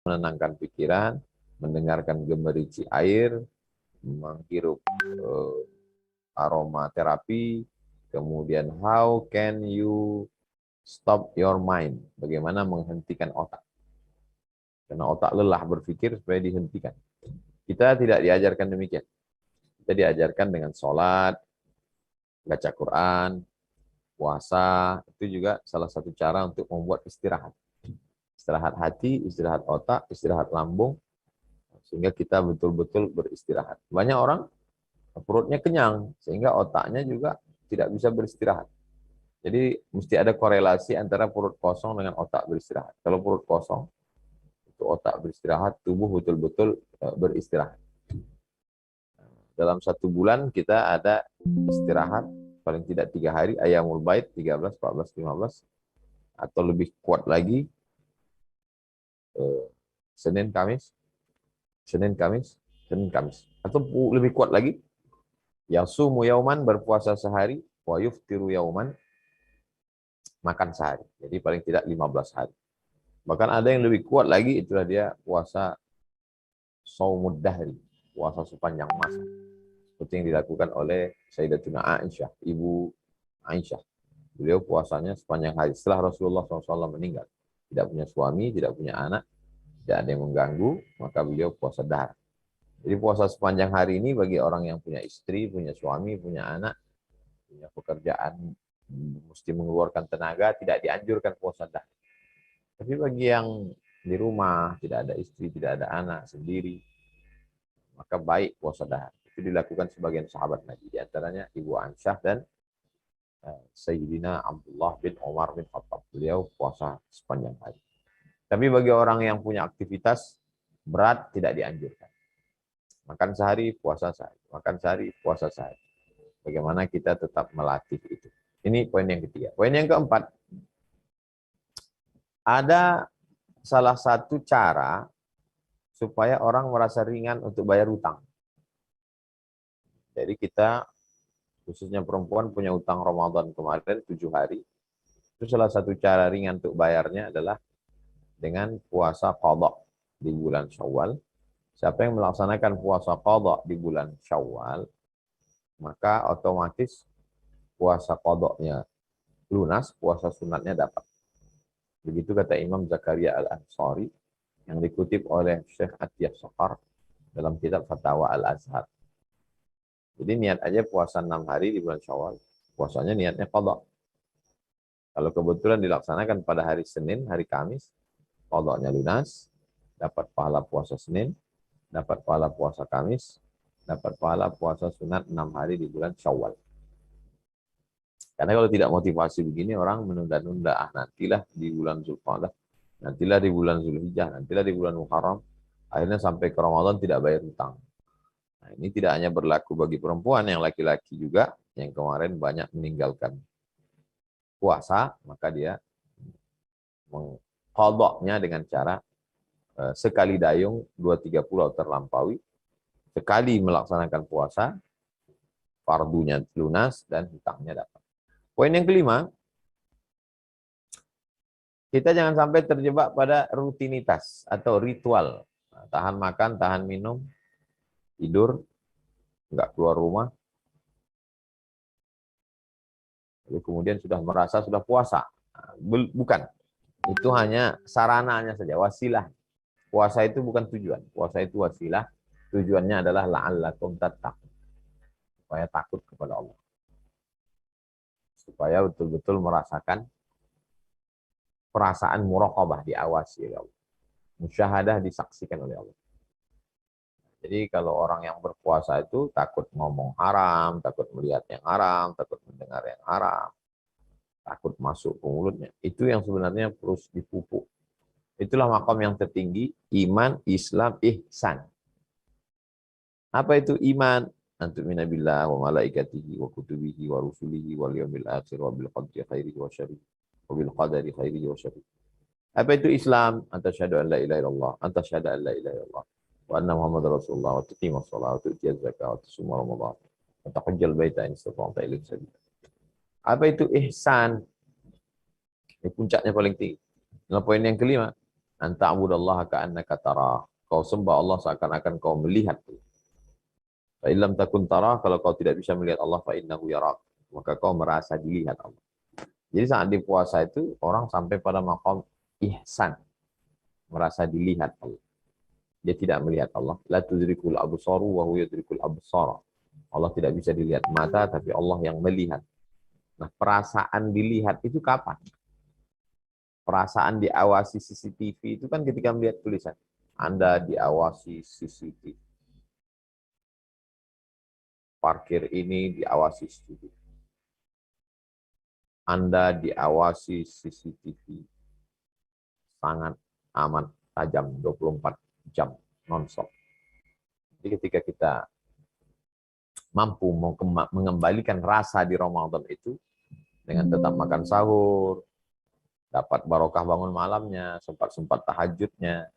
menenangkan pikiran, mendengarkan gemerici air, menghirup aroma terapi, kemudian how can you stop your mind, bagaimana menghentikan otak. Karena otak lelah berpikir supaya dihentikan. Kita tidak diajarkan demikian. Kita diajarkan dengan sholat, baca Quran, puasa, itu juga salah satu cara untuk membuat istirahat. Istirahat hati, istirahat otak, istirahat lambung, sehingga kita betul-betul beristirahat. Banyak orang perutnya kenyang, sehingga otaknya juga tidak bisa beristirahat. Jadi mesti ada korelasi antara perut kosong dengan otak beristirahat. Kalau perut kosong, itu otak beristirahat, tubuh betul-betul beristirahat. Dalam 1 bulan kita ada istirahat paling tidak 3 hari, Ayyamul Bait 13, 14, 15, atau lebih kuat lagi Senin, Kamis, Senin, Kamis, Senin, Kamis. Atau lebih kuat lagi, yasumu yauman, berpuasa sehari, wa yuftiru yauman, makan sehari. Jadi paling tidak 15 hari. Bahkan ada yang lebih kuat lagi, itulah dia puasa saumud dahri, puasa sepanjang masa. Seperti yang dilakukan oleh Sayyidatuna Aisyah, Ibu Aisyah. Beliau puasanya sepanjang hari setelah Rasulullah SAW meninggal. Tidak punya suami, tidak punya anak, tidak ada yang mengganggu, maka beliau puasa dahar. Jadi puasa sepanjang hari ini bagi orang yang punya istri, punya suami, punya anak, punya pekerjaan, mesti mengeluarkan tenaga, tidak dianjurkan puasa dahar. Tapi bagi yang di rumah, tidak ada istri, tidak ada anak, sendiri, maka baik puasa dahar. Itu dilakukan sebagian sahabat Nabi, di antaranya Ibu Aisyah dan Sayyidina Abdullah bin Umar bin Khattab. Beliau puasa sepanjang hari. Tapi bagi orang yang punya aktivitas berat tidak dianjurkan. Makan sehari, puasa sehari. Makan sehari, puasa sehari. Bagaimana kita tetap melatih itu. Ini poin yang ketiga. Poin yang keempat, ada salah satu cara supaya orang merasa ringan untuk bayar utang. Jadi kita, khususnya perempuan, punya utang Ramadan kemarin 7 hari. Itu salah satu cara ringan untuk bayarnya adalah dengan puasa qadha di bulan Syawal. Siapa yang melaksanakan puasa qadha di bulan Syawal, maka otomatis puasa qadha-nya lunas, puasa sunatnya dapat. Begitu kata Imam Zakaria Al-Ansari yang dikutip oleh Syekh Atiyah Sokhar dalam kitab Fatawa Al-Azhar. Jadi niat aja puasa 6 hari di bulan Syawal, puasanya niatnya qadha. Kalau kebetulan dilaksanakan pada hari Senin, hari Kamis, qadha-nya lunas, dapat pahala puasa Senin, dapat pahala puasa Kamis, dapat pahala puasa sunat 6 hari di bulan Syawal. Karena kalau tidak motivasi begini, orang menunda-nunda, nantilah di bulan Zulqa'dah, nantilah di bulan Zulhijjah, nantilah di bulan Muharram, akhirnya sampai ke Ramadan tidak bayar hutang. Nah, ini tidak hanya berlaku bagi perempuan, yang laki-laki juga, yang kemarin banyak meninggalkan puasa, maka dia mengqadha-nya dengan cara sekali dayung 2-3 pulau terlampaui, sekali melaksanakan puasa, fardunya lunas dan hutangnya dapat. Poin yang kelima, kita jangan sampai terjebak pada rutinitas atau ritual. Tahan makan, tahan minum, tidur, nggak keluar rumah, lalu kemudian sudah merasa sudah puasa. Bukan, itu hanya sarananya saja, wasilah. Puasa itu bukan tujuan, puasa itu wasilah. Tujuannya adalah la'allakum tattaqun, supaya takut kepada Allah, supaya betul-betul merasakan perasaan muraqabah, diawasi oleh Allah, musyahadah, disaksikan oleh Allah. Jadi kalau orang yang berpuasa itu takut ngomong haram, takut melihat yang haram, takut mendengar yang haram, takut masuk ke mulutnya, itu yang sebenarnya terus dipupuk. Itulah maqam yang tertinggi, iman, Islam, ihsan. Apa itu iman? Antumina billah wa malaikatihi wa kutubihi wa rusulihi wal yawmil akhir wa bil qadri khairihi wa syarrihi wa bil qadari khairihi wa syarrihi. Apa itu Islam? Anta syahadu an la ilaha illallah, anta syahadu an la ilaha illallah, wa anna Muhammadar Rasulullah, wa tuqimus shalah, wa tu'tiyaz zakah, wa tusuma Ramadan, wa tahajjal baita in istata'ta ilaihi sabila. Apa itu ihsan? Ini puncaknya paling tinggi. Nah, poin yang kelima, Anta abudallaha ka'annaka tarah. Kau sembah Allah seakan-akan kau melihat. Fa illam takun tarah, kalau kau tidak bisa melihat Allah, fa innahu yarak. Maka kau merasa dilihat Allah. Jadi saat di puasa itu orang sampai pada maqam ihsan, merasa dilihat Allah. Dia tidak melihat Allah. La tudrikul absaru wa huwa yudrikul absara. Allah tidak bisa dilihat mata, tapi Allah yang melihat. Nah, perasaan dilihat itu kapan? Perasaan diawasi CCTV itu kan ketika melihat tulisan. Anda diawasi CCTV. Parkir ini diawasi CCTV. Anda diawasi CCTV. Sangat aman, tajam, 24 jam, non-stop. Jadi ketika kita mampu mengembalikan rasa di Ramadan itu, dengan tetap makan sahur, dapat barokah bangun malamnya, sempat tahajudnya,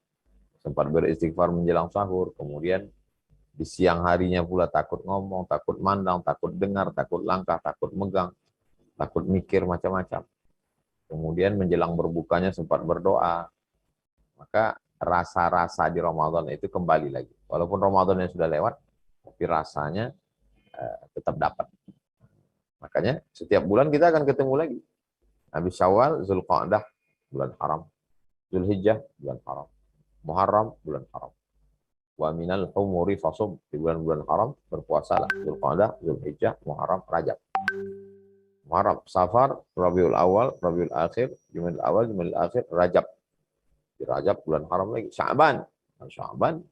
sempat beristighfar menjelang sahur, kemudian di siang harinya pula takut ngomong, takut mandang, takut dengar, takut langkah, takut megang, takut mikir macam-macam. Kemudian menjelang berbukanya sempat berdoa, maka rasa-rasa di Ramadan itu kembali lagi. Walaupun Ramadannya sudah lewat, tapi rasanya tetap dapat. Makanya setiap bulan kita akan ketemu lagi. Habis Syawal, Zulqa'dah, bulan haram. Zulhijjah, bulan haram. Muharram, bulan haram. Wa minal humuri fasum, di bulan-bulan haram berpuasalah. Zulqa'dah, Zulhijjah, Muharram, Rajab. Muharram, Safar, Rabiul Awal, Rabiul Akhir, Jumadil Awal, Jumadil Akhir, Rajab. Di Rajab bulan haram lagi. Sya'ban, Sya'ban,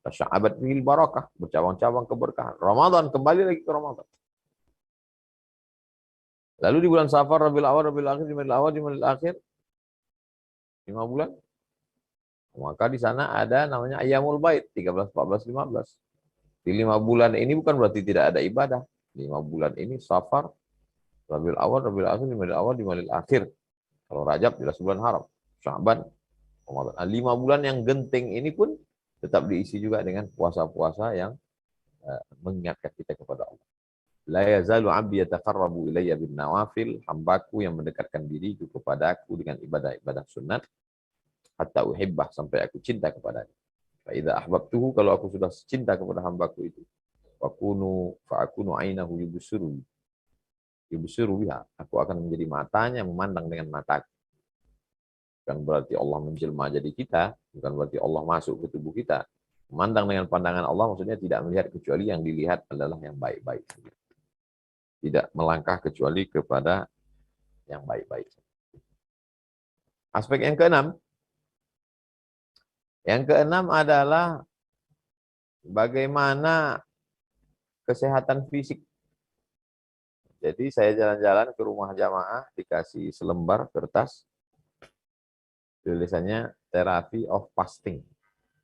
Sya'abat fil barakah, bercabang-cabang keberkahan. Ramadan, kembali lagi ke Ramadan. Lalu di bulan Safar, Rabiul Awal, Rabiul Akhir, Jumadil Awal, Jumadil Akhir, 5 bulan. Maka di sana ada namanya Ayyamul Bait, 13, 14, 15. Di 5 bulan ini bukan berarti tidak ada ibadah. 5 bulan ini Safar, Rabiul Awal, Rabiul Akhir, Jumadil Awal, Jumadil Akhir. Kalau Rajab jelas bulan haram. Sya'ban, Ramadan. 5 bulan yang genting ini pun tetap diisi juga dengan puasa-puasa yang mengingatkan kita kepada Allah. La yazalu 'abdi yataqarrabu ilayya bin nawafil, hambaku yang mendekatkan diriku kepadaku dengan ibadah-ibadah sunat, hatta uhibbah, sampai aku cinta kepadanya. Fa idza ahbabtuhu, kalau aku sudah cinta kepada hambaku itu, fa'akunu 'ainahu yubsiru biha, aku akan menjadi matanya, memandang dengan mataku. Bukan berarti Allah menjelma jadi kita, bukan berarti Allah masuk ke tubuh kita. Memandang dengan pandangan Allah maksudnya tidak melihat kecuali yang dilihat adalah yang baik-baik. Tidak melangkah kecuali kepada yang baik-baik. Aspek yang keenam. Yang keenam adalah bagaimana kesehatan fisik. Jadi saya jalan-jalan ke rumah jamaah, dikasih selembar kertas, tulisannya terapi of fasting.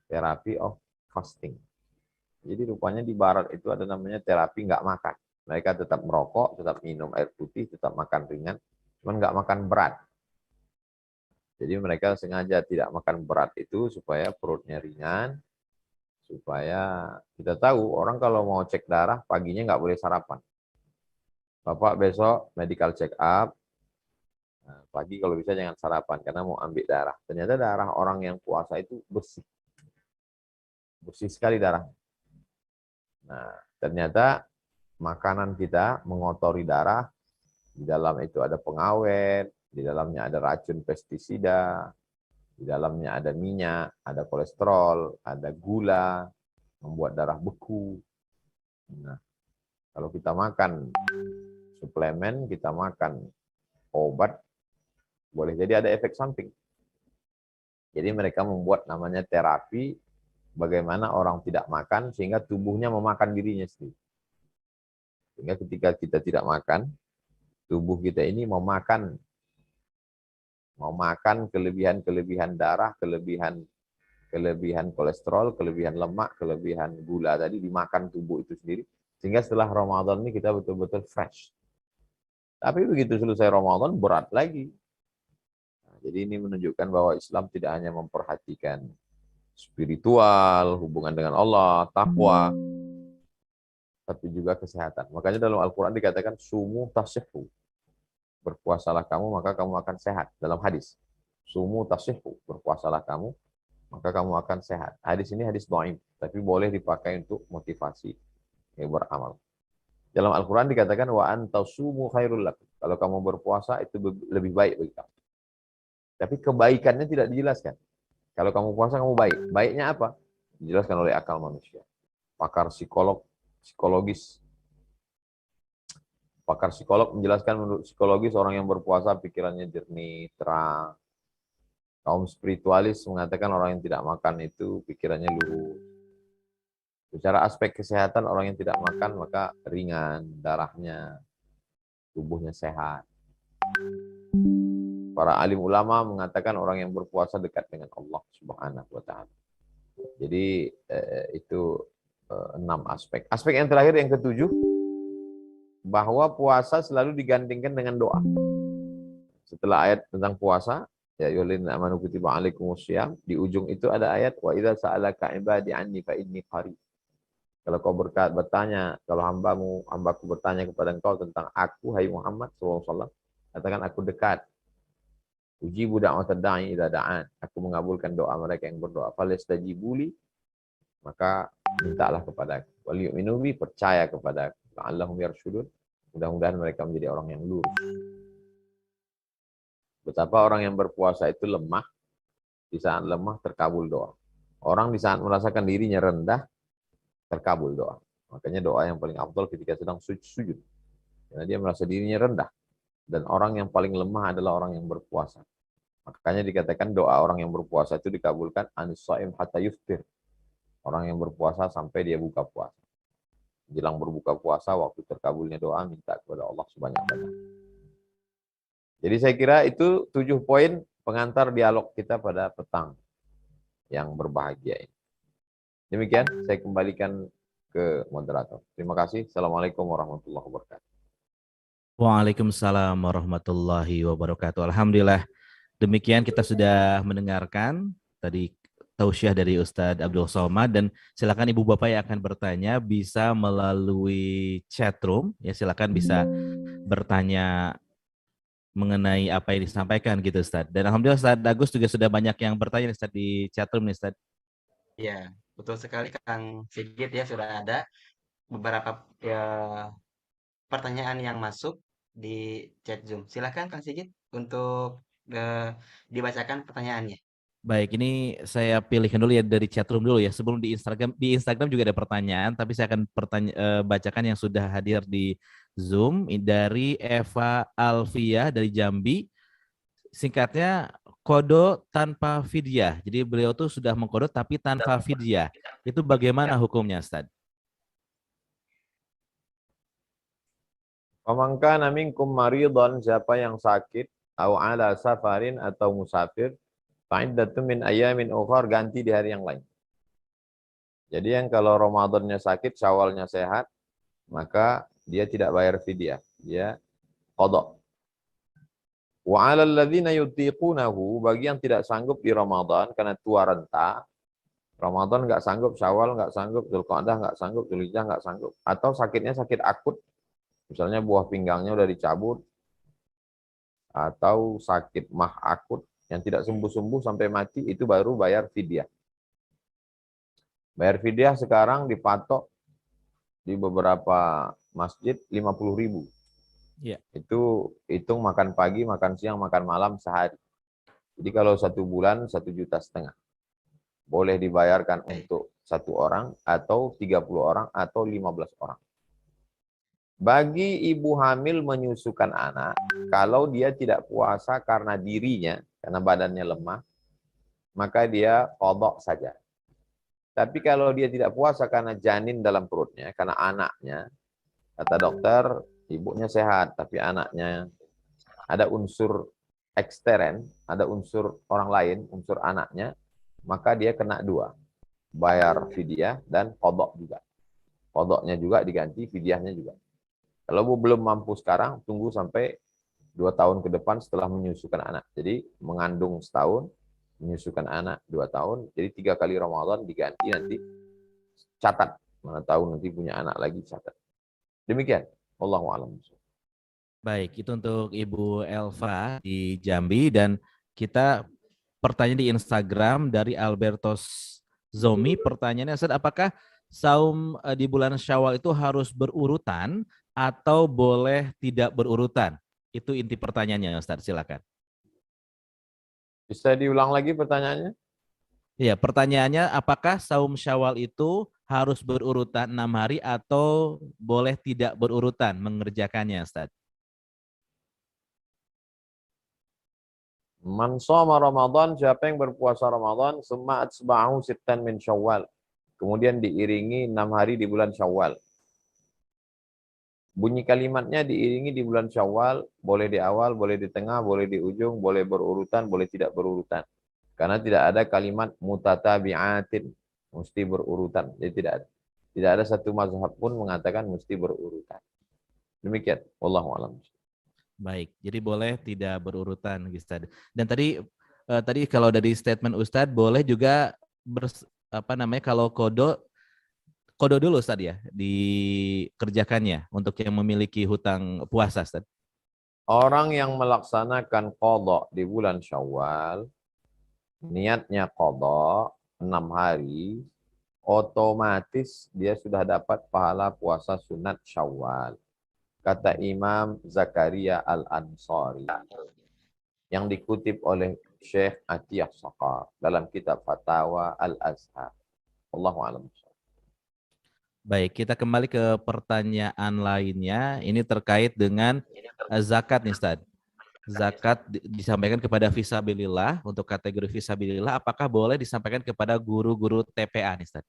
Terapi of fasting. Jadi rupanya di barat itu ada namanya terapi nggak makan. Mereka tetap merokok, tetap minum air putih, tetap makan ringan, cuman nggak makan berat. Jadi mereka sengaja tidak makan berat itu supaya perutnya ringan, supaya kita tahu orang kalau mau cek darah paginya nggak boleh sarapan. Bapak besok medical check up, nah, pagi kalau bisa jangan sarapan karena mau ambil darah. Ternyata darah orang yang puasa itu bersih. Bersih sekali darah. Nah, ternyata makanan kita mengotori darah, di dalam itu ada pengawet, di dalamnya ada racun pestisida, di dalamnya ada minyak, ada kolesterol, ada gula, membuat darah beku. Nah, kalau kita makan suplemen, kita makan obat, boleh jadi ada efek samping. Jadi mereka membuat namanya terapi, bagaimana orang tidak makan sehingga tubuhnya memakan dirinya sendiri. Sehingga ketika kita tidak makan, tubuh kita ini mau makan kelebihan darah, kelebihan kolesterol, kelebihan lemak, kelebihan gula tadi dimakan tubuh itu sendiri. Sehingga setelah Ramadan ini kita betul-betul fresh. Tapi begitu selesai Ramadan berat lagi. Nah, jadi ini menunjukkan bahwa Islam tidak hanya memperhatikan spiritual, hubungan dengan Allah, takwa, tapi juga kesehatan. Makanya dalam Al-Quran dikatakan sumu tasihhu. Berpuasalah kamu maka kamu akan sehat dalam hadis. Sumu tasihhu, berpuasalah kamu, maka kamu akan sehat. Hadis ini hadis dhaif, tapi boleh dipakai untuk motivasi beramal. Dalam Al-Quran dikatakan wa antasumu khairul lakum. Kalau kamu berpuasa itu lebih baik bagi kamu. Tapi kebaikannya tidak dijelaskan. Kalau kamu puasa kamu baik. Baiknya apa? Dijelaskan oleh akal manusia. Pakar psikologis. Pakar psikolog menjelaskan menurut psikologis orang yang berpuasa pikirannya jernih, terang. Kaum spiritualis mengatakan orang yang tidak makan itu pikirannya lurus. Secara aspek kesehatan orang yang tidak makan maka ringan, darahnya, tubuhnya sehat. Para alim ulama mengatakan orang yang berpuasa dekat dengan Allah Subhanahu wa taala. Jadi itu 6 aspek. Aspek yang terakhir yang ketujuh, bahwa puasa selalu digandingkan dengan doa. Setelah ayat tentang puasa, ya ayyuhallazina amanu kutiba alaikumusiyam, di ujung itu ada ayat wa idza sa'alaka ibadi anni fa inni qarib. Kalau kau bertanya, kalau hambaku bertanya kepada engkau tentang aku, hai Muhammad SAW, katakan aku dekat. Ujibu da'watad da'i idza da'an. Aku mengabulkan doa mereka yang berdoa. Falastajibuli, maka mintalah kepada aku. Wal yu'minu bi, percaya kepada aku. La'allahum yarshudun. Mudah-mudahan mereka menjadi orang yang lurus. Betapa orang yang berpuasa itu lemah, di saat lemah terkabul doa. Orang di saat merasakan dirinya rendah, terkabul doa. Makanya doa yang paling afdal ketika sedang sujud. Karena dia merasa dirinya rendah. Dan orang yang paling lemah adalah orang yang berpuasa. Makanya dikatakan doa orang yang berpuasa itu dikabulkan anis-shaim hatta yuftir. Orang yang berpuasa sampai dia buka puasa. Jelang berbuka puasa, waktu terkabulnya doa, minta kepada Allah sebanyak-banyak. Jadi saya kira itu 7 poin pengantar dialog kita pada petang yang berbahagia ini. Demikian, saya kembalikan ke moderator. Terima kasih. Assalamualaikum warahmatullahi wabarakatuh. Waalaikumsalam warahmatullahi wabarakatuh. Alhamdulillah. Demikian kita sudah mendengarkan tadi tausiah dari Ustadz Abdul Somad, dan silakan ibu bapak yang akan bertanya bisa melalui chat room, ya silakan bisa bertanya mengenai apa yang disampaikan gitu Ustadz. Dan alhamdulillah Ustadz Agus juga sudah banyak yang bertanya nih, Ustadz, di chat room nih Ustadz. Ya, betul sekali Kang Sigit, ya sudah ada beberapa ya, pertanyaan yang masuk di chat Zoom. Silakan Kang Sigit untuk dibacakan pertanyaannya. Baik, ini saya pilihkan dulu ya dari chat room dulu ya. Sebelum di Instagram juga ada pertanyaan, tapi saya akan bacakan yang sudah hadir di Zoom dari Eva Alvia dari Jambi. Singkatnya kodo tanpa fidyah. Jadi beliau tuh sudah mengkodo tapi tanpa fidyah. Itu bagaimana hukumnya, Ustaz? Pamangkana minkum maridhan, siapa yang sakit, au ala safarin atau musafir, fa'iddatun min ayamin ukhar, ganti di hari yang lain. Jadi yang kalau Ramadannya sakit, Syawalnya sehat, maka dia tidak bayar fidyah, dia qada. Wa 'alal ladzina yutiqunahu, bagi yang tidak sanggup di Ramadan karena tua renta, Ramadan nggak sanggup, Syawal nggak sanggup, Dzulqa'dah nggak sanggup, Dzulhijjah nggak sanggup, atau sakitnya sakit akut, misalnya buah pinggangnya udah dicabut, atau sakit mah akut yang tidak sembuh-sembuh sampai mati, itu baru bayar fidyah. Bayar fidyah sekarang dipatok di beberapa masjid 50.000. Iya. Itu hitung makan pagi, makan siang, makan malam sehari. Jadi kalau 1 bulan 1,5 juta. Boleh dibayarkan untuk 1 orang, atau 30 orang, atau 15 orang. Bagi ibu hamil menyusukan anak, kalau dia tidak puasa karena dirinya, karena badannya lemah, maka dia qadha saja. Tapi kalau dia tidak puasa karena janin dalam perutnya, karena anaknya, kata dokter, ibunya sehat, tapi anaknya ada unsur ekstern, ada unsur orang lain, unsur anaknya, maka dia kena 2. Bayar fidyah dan qadha juga. Qadhanya juga diganti, fidyahnya juga. Kalau belum mampu sekarang, tunggu sampai 2 tahun ke depan setelah menyusukan anak. Jadi mengandung setahun, menyusukan anak 2 tahun, jadi 3 kali Ramadan diganti nanti. Catat, mana tahu nanti punya anak lagi, catat. Demikian. Wallahu a'lam. Baik, itu untuk Ibu Elva di Jambi, dan kita pertanyaan di Instagram dari Albertos Zomi. Pertanyaannya, Ustaz, apakah saum di bulan Syawal itu harus berurutan atau boleh tidak berurutan? Itu inti pertanyaannya, Ustaz. Silakan. Bisa diulang lagi pertanyaannya? Ya, pertanyaannya apakah saum Syawal itu harus berurutan 6 hari atau boleh tidak berurutan mengerjakannya, Ustaz? Man shoma Ramadan, siapa yang berpuasa Ramadan, summa atsba'ahu sittan min Syawal. Kemudian diiringi 6 hari di bulan Syawal. Bunyi kalimatnya diiringi di bulan Syawal, boleh di awal, boleh di tengah, boleh di ujung, boleh berurutan, boleh tidak berurutan. Karena tidak ada kalimat mutatabi'atin, mesti berurutan. Jadi tidak ada. Tidak ada satu mazhab pun mengatakan mesti berurutan. Demikian. Wallahu a'lam. Baik, jadi boleh tidak berurutan, Ustaz. Dan tadi kalau dari statement Ustadz boleh juga kalau kodo dulu Ustaz ya dikerjakannya untuk yang memiliki hutang puasa, Ustaz. Orang yang melaksanakan qadha di bulan Syawal, niatnya qadha 6 hari, otomatis dia sudah dapat pahala puasa sunat Syawal. Kata Imam Zakaria Al-Ansari yang dikutip oleh Syekh Atiyah Saqar dalam kitab Fatawa Al-Azhar. Wallahu a'lam. Baik, kita kembali ke pertanyaan lainnya. Ini terkait dengan zakat nih, Ustaz. Zakat disampaikan kepada fisabilillah, untuk kategori fisabilillah, apakah boleh disampaikan kepada guru-guru TPA nih, Ustaz?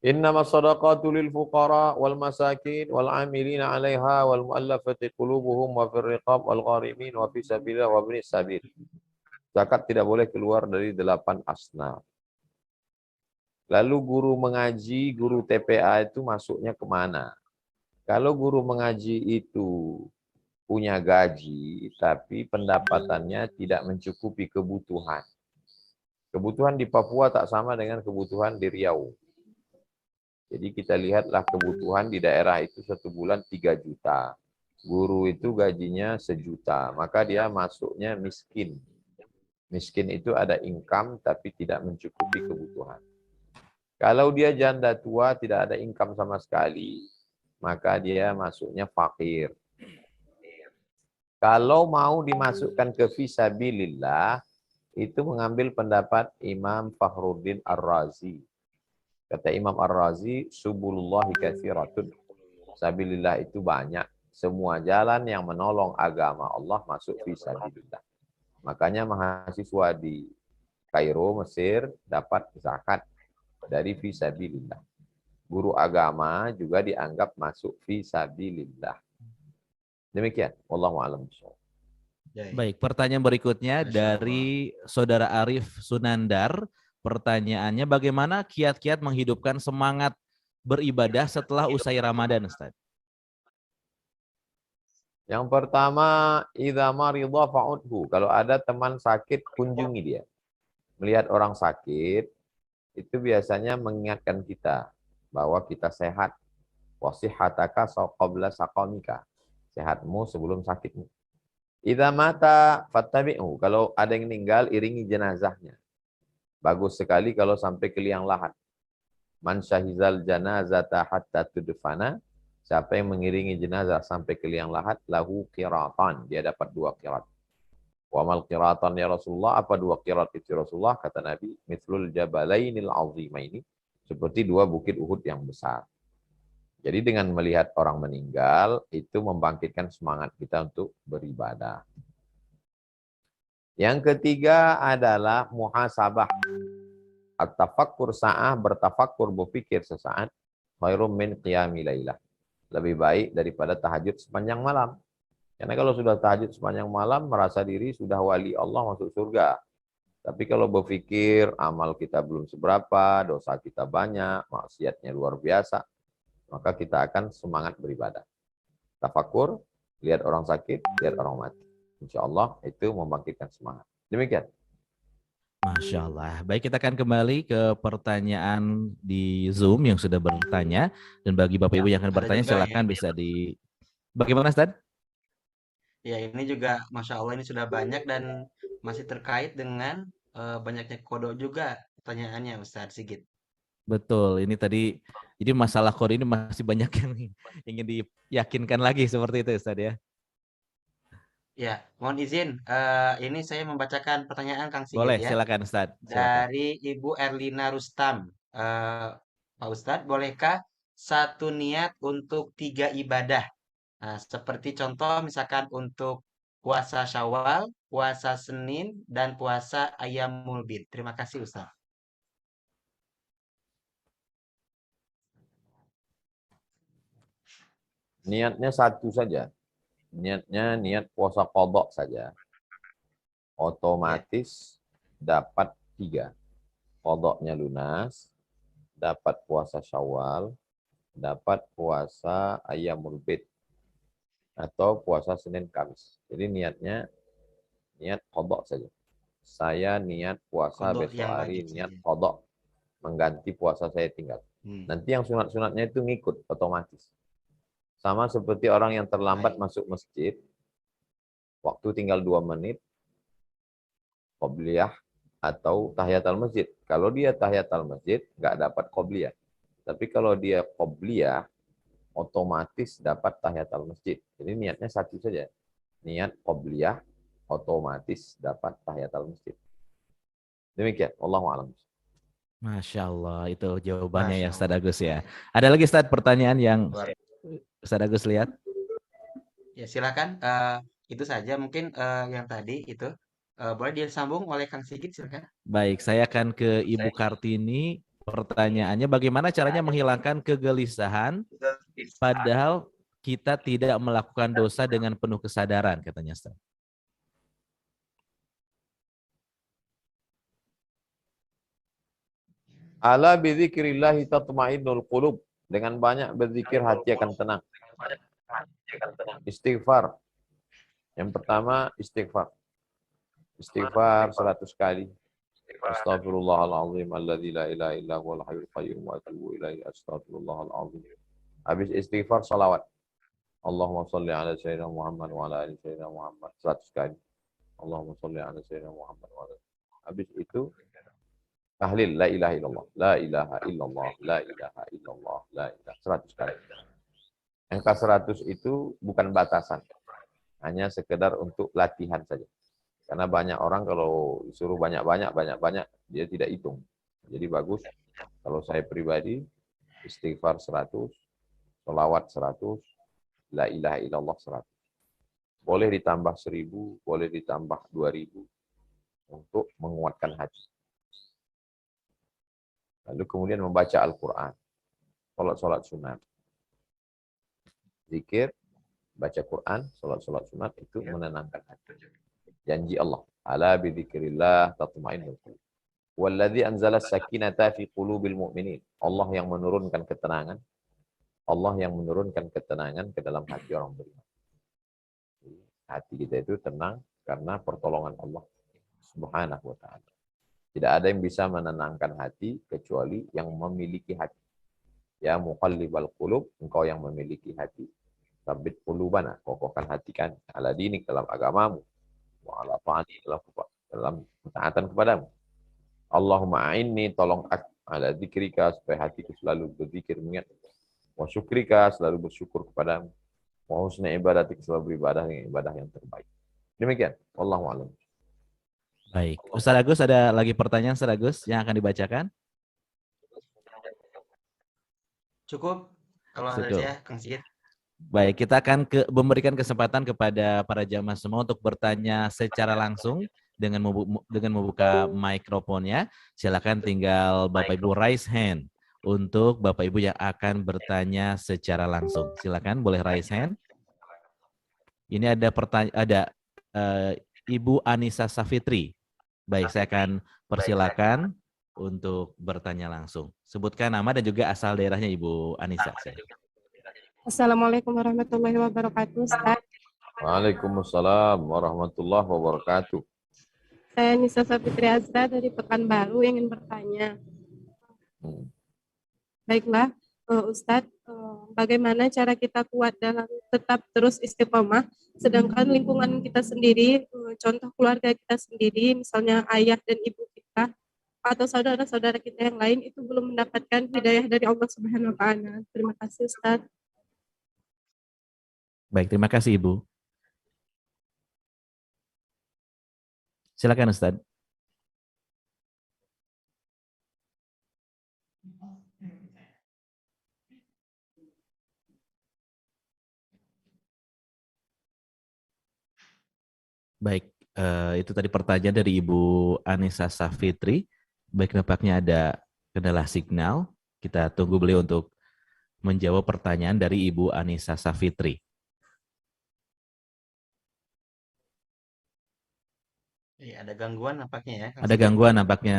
Innama sadaqatu lil fuqara wal masakin wal amilina 'alaiha wal mu'allafati qulubuhum wa fir riqab wal gharimin wa fi sabilillah wa ibnis sabil. Zakat tidak boleh keluar dari 8 asnaf. Lalu guru mengaji, guru TPA itu masuknya kemana? Kalau guru mengaji itu punya gaji, tapi pendapatannya tidak mencukupi kebutuhan. Kebutuhan di Papua tak sama dengan kebutuhan di Riau. Jadi kita lihatlah kebutuhan di daerah itu 1 bulan 3 juta. Guru itu gajinya 1 juta, maka dia masuknya miskin. Miskin itu ada income tapi tidak mencukupi kebutuhan. Kalau dia janda tua tidak ada income sama sekali, maka dia masuknya fakir. Kalau mau dimasukkan ke fisabilillah, itu mengambil pendapat Imam Fakhruddin Ar-Razi. Kata Imam Ar-Razi, subulullahi katsiratun. Sabilillah itu banyak. Semua jalan yang menolong agama Allah masuk fisabilillah. Makanya mahasiswa di Kairo, Mesir dapat zakat dari fisabilillah. Guru agama juga dianggap masuk fisabilillah. Demikian. Wallahu a'lam. Baik, pertanyaan berikutnya dari Saudara Arif Sunandar. Pertanyaannya, bagaimana kiat-kiat menghidupkan semangat beribadah setelah usai Ramadan, Ustaz? Yang pertama, idza maridha fa'udhu. Kalau ada teman sakit, kunjungi dia. Melihat orang sakit, itu biasanya mengingatkan kita bahwa kita sehat. Wasihataka qabla saqamika. Sehatmu sebelum sakitmu. Idza mata fattabi'hu. Kalau ada yang meninggal, iringi jenazahnya. Bagus sekali kalau sampai ke liang lahat. Man syahizal janazata hatta tudfana. Siapa yang mengiringi jenazah sampai ke liang lahat, lahu qiratan. Dia dapat 2 qirat. Wa mal qiratan ya Rasulullah. Apa 2 qirat itu Rasulullah? Kata Nabi, mithlul jabalainil azimaini. Seperti 2 bukit Uhud yang besar. Jadi dengan melihat orang meninggal, itu membangkitkan semangat kita untuk beribadah. Yang ketiga adalah muhasabah. At-tafakkur sa'ah, bertafakkur, berpikir sesaat. Khairum min qiyami lailah. Lebih baik daripada tahajud sepanjang malam. Karena kalau sudah tahajud sepanjang malam, merasa diri sudah wali Allah masuk surga. Tapi kalau berpikir amal kita belum seberapa, dosa kita banyak, maksiatnya luar biasa, maka kita akan semangat beribadah. Tafakur, lihat orang sakit, lihat orang mati. Insya Allah itu membangkitkan semangat. Demikian. Masya Allah. Baik, kita akan kembali ke pertanyaan di Zoom yang sudah bertanya. Dan bagi Bapak Ibu yang akan bertanya, silakan bisa di... Bagaimana, Ustaz? Ya, ini juga Masya Allah ini sudah banyak dan masih terkait dengan banyaknya kodok juga pertanyaannya Ustadz Sigit. Betul, ini tadi jadi masalah kode ini masih banyak yang ingin diyakinkan lagi seperti itu Ustaz ya. Ya, mohon izin, ini saya membacakan pertanyaan Kang Sigit Boleh, ya, silakan Ustaz, silakan. dari Ibu Erlina Rustam. Pak Ustadz, bolehkah satu niat untuk 3 ibadah? Nah, seperti contoh misalkan untuk puasa Syawal, puasa Senin, dan puasa Ayyamul Bid. Terima kasih Ustaz. Niatnya satu saja. Niatnya niat puasa qadha saja. Ya, Otomatis dapat 3. Qadhanya lunas, dapat puasa Syawal, dapat puasa Ayyamul Bid atau puasa Senin Kamis. Jadi niatnya niat qadha saja. Saya niat puasa kodok besok yang hari, wajib niat saja. qadha mengganti puasa saya tinggal. Hmm, Nanti yang sunat-sunatnya itu ngikut otomatis. Sama seperti orang yang terlambat baik. masuk masjid, waktu tinggal 2 menit, qobliyah atau tahiyatul masjid. Kalau dia tahiyatul masjid, nggak dapat qobliyah. Tapi kalau dia qobliyah, otomatis dapat tahiyatul masjid. Jadi niatnya satu saja. Niat qobliyah, otomatis dapat tahiyatul masjid. Demikian. Wallahu a'lam. Masya Allah, itu jawabannya ya Masya Ustaz Allah. Agus ya. Ada lagi Ustaz pertanyaan yang Luar. Ustaz Agus lihat? Ya, silakan. Itu saja mungkin yang tadi itu. Boleh disambung oleh Kang Sigit, silakan. Baik, saya akan ke Ibu Kartini. Pertanyaannya, bagaimana caranya menghilangkan kegelisahan padahal kita tidak melakukan dosa dengan penuh kesadaran, katanya Ustaz. Ala bidzikrillahi tatma'innul qulub. Dengan banyak berzikir hati akan tenang. Istighfar. Yang pertama istighfar. Istighfar 100 kali. Astaghfirullahaladzim alladzi la ilaha illa huwal hayyul qayyum wa atubu ilaihi astaghfirullahaladzim. Habis istighfar salawat. Allahumma shalli ala sayyidina Muhammad wa ala ali sayyidina Muhammad 100 kali. Allahumma shalli ala sayyidina Muhammad wa ala. Habis itu tahlil la ilaha illallah, la ilaha illallah, la ilaha illallah, la ilaha 100 kali. Angka 100 itu bukan batasan. Hanya sekedar untuk latihan saja. Karena banyak orang kalau disuruh banyak-banyak, dia tidak hitung. Jadi bagus kalau saya pribadi, istighfar 100, sholawat 100, la ilaha illallah 100. Boleh ditambah 1000, boleh ditambah 2000 untuk menguatkan hati. Lalu kemudian membaca Al-Quran, sholat sunat. Zikir, baca Quran, sholat sunat itu menenangkan hati. Janji Allah. Ala bidzikrillah tatma'innul qulub. Walladzi anzala sakinata fi qulubil mu'minin. Allah yang menurunkan ketenangan. Allah yang menurunkan ketenangan ke dalam hati orang beriman. Hati kita itu tenang karena pertolongan Allah Subhanahu wa ta'ala. Tidak ada yang bisa menenangkan hati kecuali yang memiliki hati. Ya muqallibal qulub, engkau yang memiliki hati. Sabit qulubana, kokohkan hati kan ala dinik dalam agamamu. Wa ala ta'ani dalam ketaatan kepadamu. Allahumma a'inni, tolong aku ala zikrika, supaya hatiku selalu berzikir mengingat. Wa syukrika, selalu bersyukur kepadamu. Wa husna ibadatik, selalu beribadah dengan ibadah yang terbaik. Demikian. Wallahu a'lam. Baik, Ustaz Agus ada lagi pertanyaan Ustaz Agus yang akan dibacakan? Cukup kalau dari Cukup. saya, Kang Sigit. Baik, kita akan memberikan kesempatan kepada para jamaah semua untuk bertanya secara langsung dengan membuka mikrofonnya. Silakan tinggal Bapak Ibu raise hand untuk Bapak Ibu yang akan bertanya secara langsung. Silakan boleh raise hand. Ini ada Ibu Anissa Safitri. Baik, saya akan persilakan untuk bertanya langsung. Sebutkan nama dan juga asal daerahnya Ibu Anissa. Assalamualaikum warahmatullahi wabarakatuh, Ustaz. Waalaikumsalam warahmatullahi wabarakatuh. Saya Nisa Safitri Azra dari Pekanbaru ingin bertanya. Baiklah, Ustadz, bagaimana cara kita kuat dalam tetap terus istiqomah, sedangkan lingkungan kita sendiri, contoh keluarga kita sendiri, misalnya ayah dan ibu kita, atau saudara-saudara kita yang lain itu belum mendapatkan hidayah dari Allah Subhanahu wa Ta'ala. Terima kasih Ustaz. Baik, terima kasih Ibu. Silakan Ustadz. Baik, itu tadi pertanyaan dari Ibu Anissa Safitri. Baik, nampaknya ada kendala signal. Kita tunggu beliau untuk menjawab pertanyaan dari Ibu Anissa Safitri. Iya, ada gangguan nampaknya ya, Kang Ada Sigit. gangguan nampaknya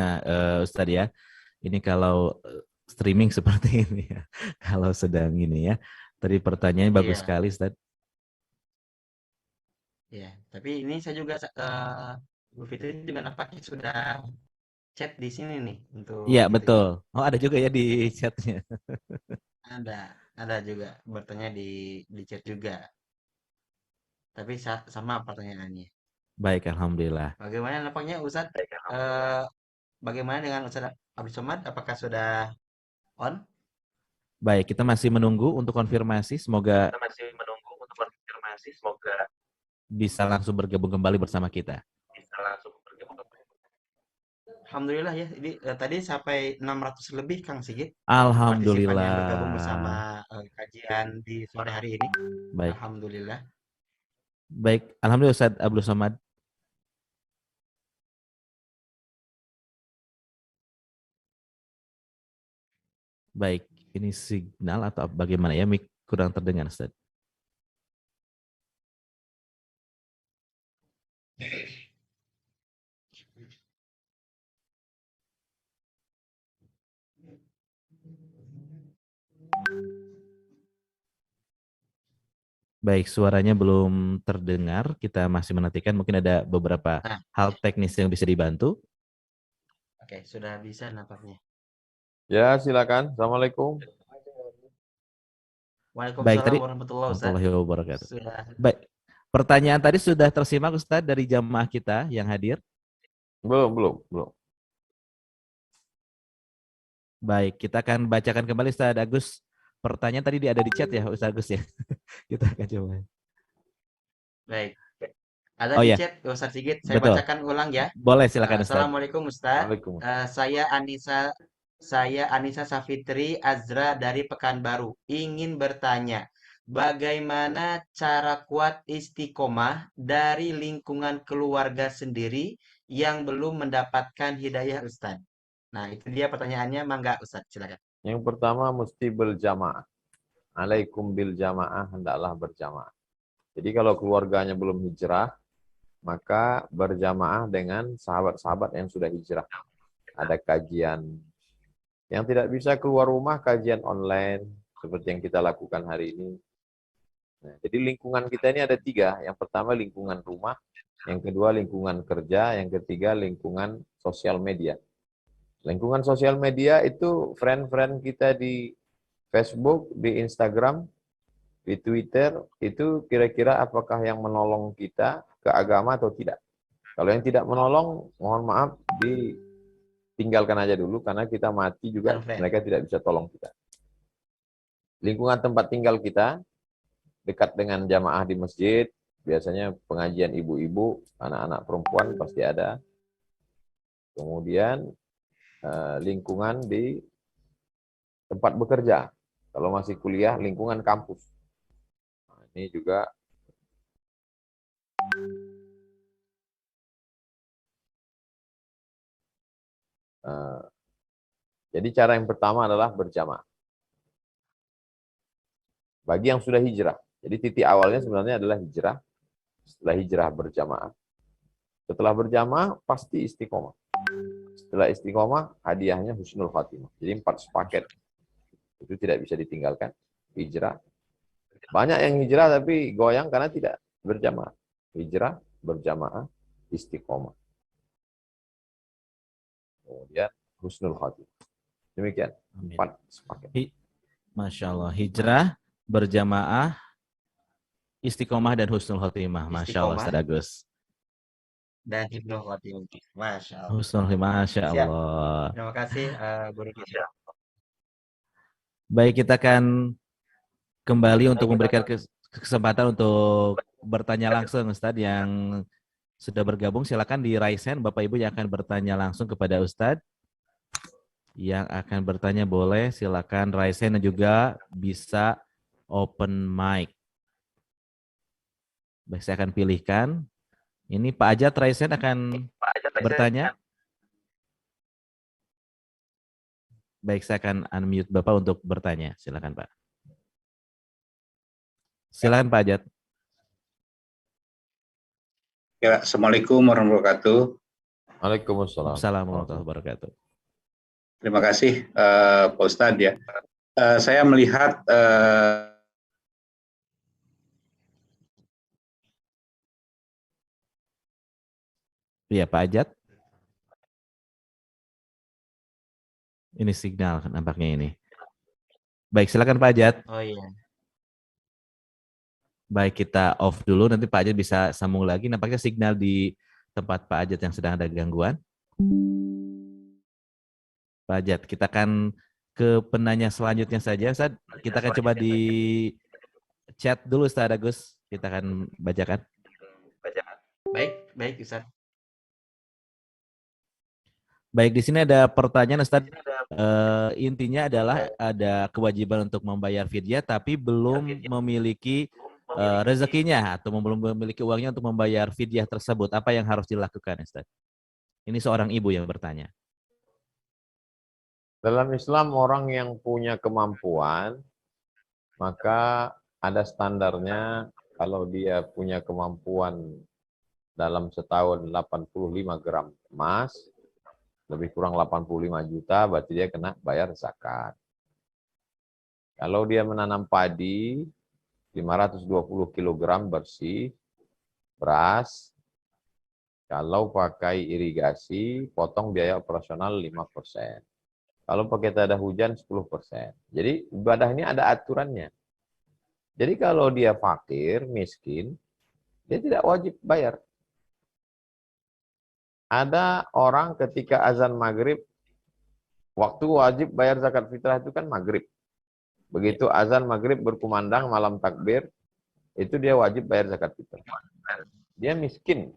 Ustadz ya. Ini kalau streaming seperti ini ya. Kalau sedang ini ya. Tadi pertanyaannya bagus Iya, sekali Ustadz. iya. Tapi ini saya juga Bu Fitri juga nampaknya sudah chat di sini nih Iya untuk itunya. betul. Oh ada juga ya di chatnya. Ada juga bertanya di chat juga. Tapi sama pertanyaannya. Baik, Alhamdulillah. Bagaimana nampaknya Ustadz? eh, Bagaimana dengan Ustadz Abdul Somad? Apakah sudah on? Baik, kita masih menunggu untuk konfirmasi. Semoga bisa langsung bergabung kembali bersama kita. Alhamdulillah ya. Jadi tadi sampai 600 lebih Kang Sigit partisipan yang bergabung Alhamdulillah. bersama kajian di sore hari ini. Baik, Alhamdulillah. baik. Alhamdulillah Ustaz Abdul Somad. Baik, ini signal atau bagaimana ya? Mik kurang terdengar Ustaz. Baik, suaranya belum terdengar. Kita masih menantikan. Mungkin ada beberapa Nah, hal teknis yang bisa dibantu. oke, sudah bisa nampaknya. Ya, silakan. Assalamualaikum. Baik, Waalaikumsalam tadi warahmatullahi wabarakatuh. warahmatullahi wabarakatuh. Sudah. Baik, pertanyaan tadi sudah tersimak Ustaz dari jamaah kita yang hadir. Belum. Baik, kita akan bacakan kembali Ustaz Agus. Pertanyaan tadi ada di chat ya Ustaz Agus ya. Kita akan coba. Baik. Ada Oh di ya, chat Ustaz Sigit. Saya betul. bacakan ulang ya. Boleh silakan Ustaz. Assalamualaikum Ustaz. Waalaikumsalam. Saya Anissa Safitri Azra dari Pekanbaru. Ingin bertanya, bagaimana cara kuat istiqomah dari lingkungan keluarga sendiri yang belum mendapatkan hidayah Ustaz? Nah, itu dia pertanyaannya. Mangga Ustaz, silakan. Yang pertama mesti berjamaah. Alaikum bil jamaah, hendaklah berjamaah. Jadi kalau keluarganya belum hijrah, maka berjamaah dengan sahabat-sahabat yang sudah hijrah. Ada kajian. Yang tidak bisa keluar rumah, kajian online, seperti yang kita lakukan hari ini. Nah, jadi lingkungan kita ini ada 3. Yang pertama lingkungan rumah, yang kedua lingkungan kerja, yang ketiga lingkungan sosial media. Lingkungan sosial media itu friend-friend kita di Facebook, di Instagram, di Twitter, itu kira-kira apakah yang menolong kita ke agama atau tidak. Kalau yang tidak menolong, mohon maaf, ditinggalkan aja dulu, karena kita mati juga, mereka tidak bisa tolong kita. Lingkungan tempat tinggal kita, dekat dengan jamaah di masjid, biasanya pengajian ibu-ibu, anak-anak perempuan pasti ada. Kemudian lingkungan di tempat bekerja. Kalau masih kuliah, lingkungan kampus. Nah, ini juga jadi cara yang pertama adalah berjamaah. Bagi yang sudah hijrah. Jadi titik awalnya sebenarnya adalah hijrah. Setelah hijrah berjamaah. Setelah berjamaah pasti istiqomah. Setelah istiqomah hadiahnya husnul khatimah. Jadi 4 sepaket. Itu tidak bisa ditinggalkan. Hijrah. Banyak yang hijrah tapi goyang karena tidak berjamaah. Hijrah, berjamaah, istiqomah. Kemudian husnul khatimah. Demikian. 4 sepaket. Masya Allah. Hijrah, berjamaah, istiqomah, dan husnul khotimah. Masya Allah, Istiqomah Ustaz Agus. dan hibnu khotimah. Masya Allah. Husnul khotimah, Masya Siap. Allah. Terima kasih guru kita. Baik, kita akan kembali untuk memberikan kesempatan untuk bertanya langsung, Ustadz yang sudah bergabung. Silakan di raise hand, Bapak Ibu yang akan bertanya langsung kepada Ustadz. Yang akan bertanya boleh silakan raise hand dan juga bisa open mic. Baik, saya akan pilihkan. Ini Pak Ajat raise hand akan bertanya. Baik, saya akan unmute Bapak untuk bertanya. Silakan Pak. Silakan Pak Ajat. Ya, Assalamualaikum warahmatullahi wabarakatuh. Waalaikumsalam. Assalamualaikum warahmatullahi wabarakatuh. Terima kasih Pak Ustadz ya. Saya melihat Iya Pak Ajat. Ini signal nampaknya ini. Baik, silakan Pak Ajat. Oh iya. Baik, kita off dulu, nanti Pak Ajat bisa sambung lagi. Nampaknya signal di tempat Pak Ajat yang sedang ada gangguan. Pak Ajat, kita akan ke penanya selanjutnya saja. Ustaz, kita akan coba di chat dulu Ustaz Agus. Kita akan bacakan. Baik Ustaz. Baik, di sini ada pertanyaan Ustaz. Intinya adalah ada kewajiban untuk membayar fidyah tapi belum memiliki rezekinya atau belum memiliki uangnya untuk membayar fidyah tersebut. Apa yang harus dilakukan Ustaz? Ini seorang ibu yang bertanya. Dalam Islam orang yang punya kemampuan, maka ada standarnya. Kalau dia punya kemampuan dalam setahun 85 gram emas, lebih kurang 85 juta, berarti dia kena bayar zakat. Kalau dia menanam padi 520 kg bersih, beras, kalau pakai irigasi, potong biaya operasional 5%. Kalau pakai tada hujan 10%. Jadi ibadah ini ada aturannya. Jadi kalau dia fakir, miskin, dia tidak wajib bayar. Ada orang ketika azan maghrib, waktu wajib bayar zakat fitrah itu kan maghrib. Begitu azan maghrib berkumandang malam takbir, itu dia wajib bayar zakat fitrah. Dia miskin.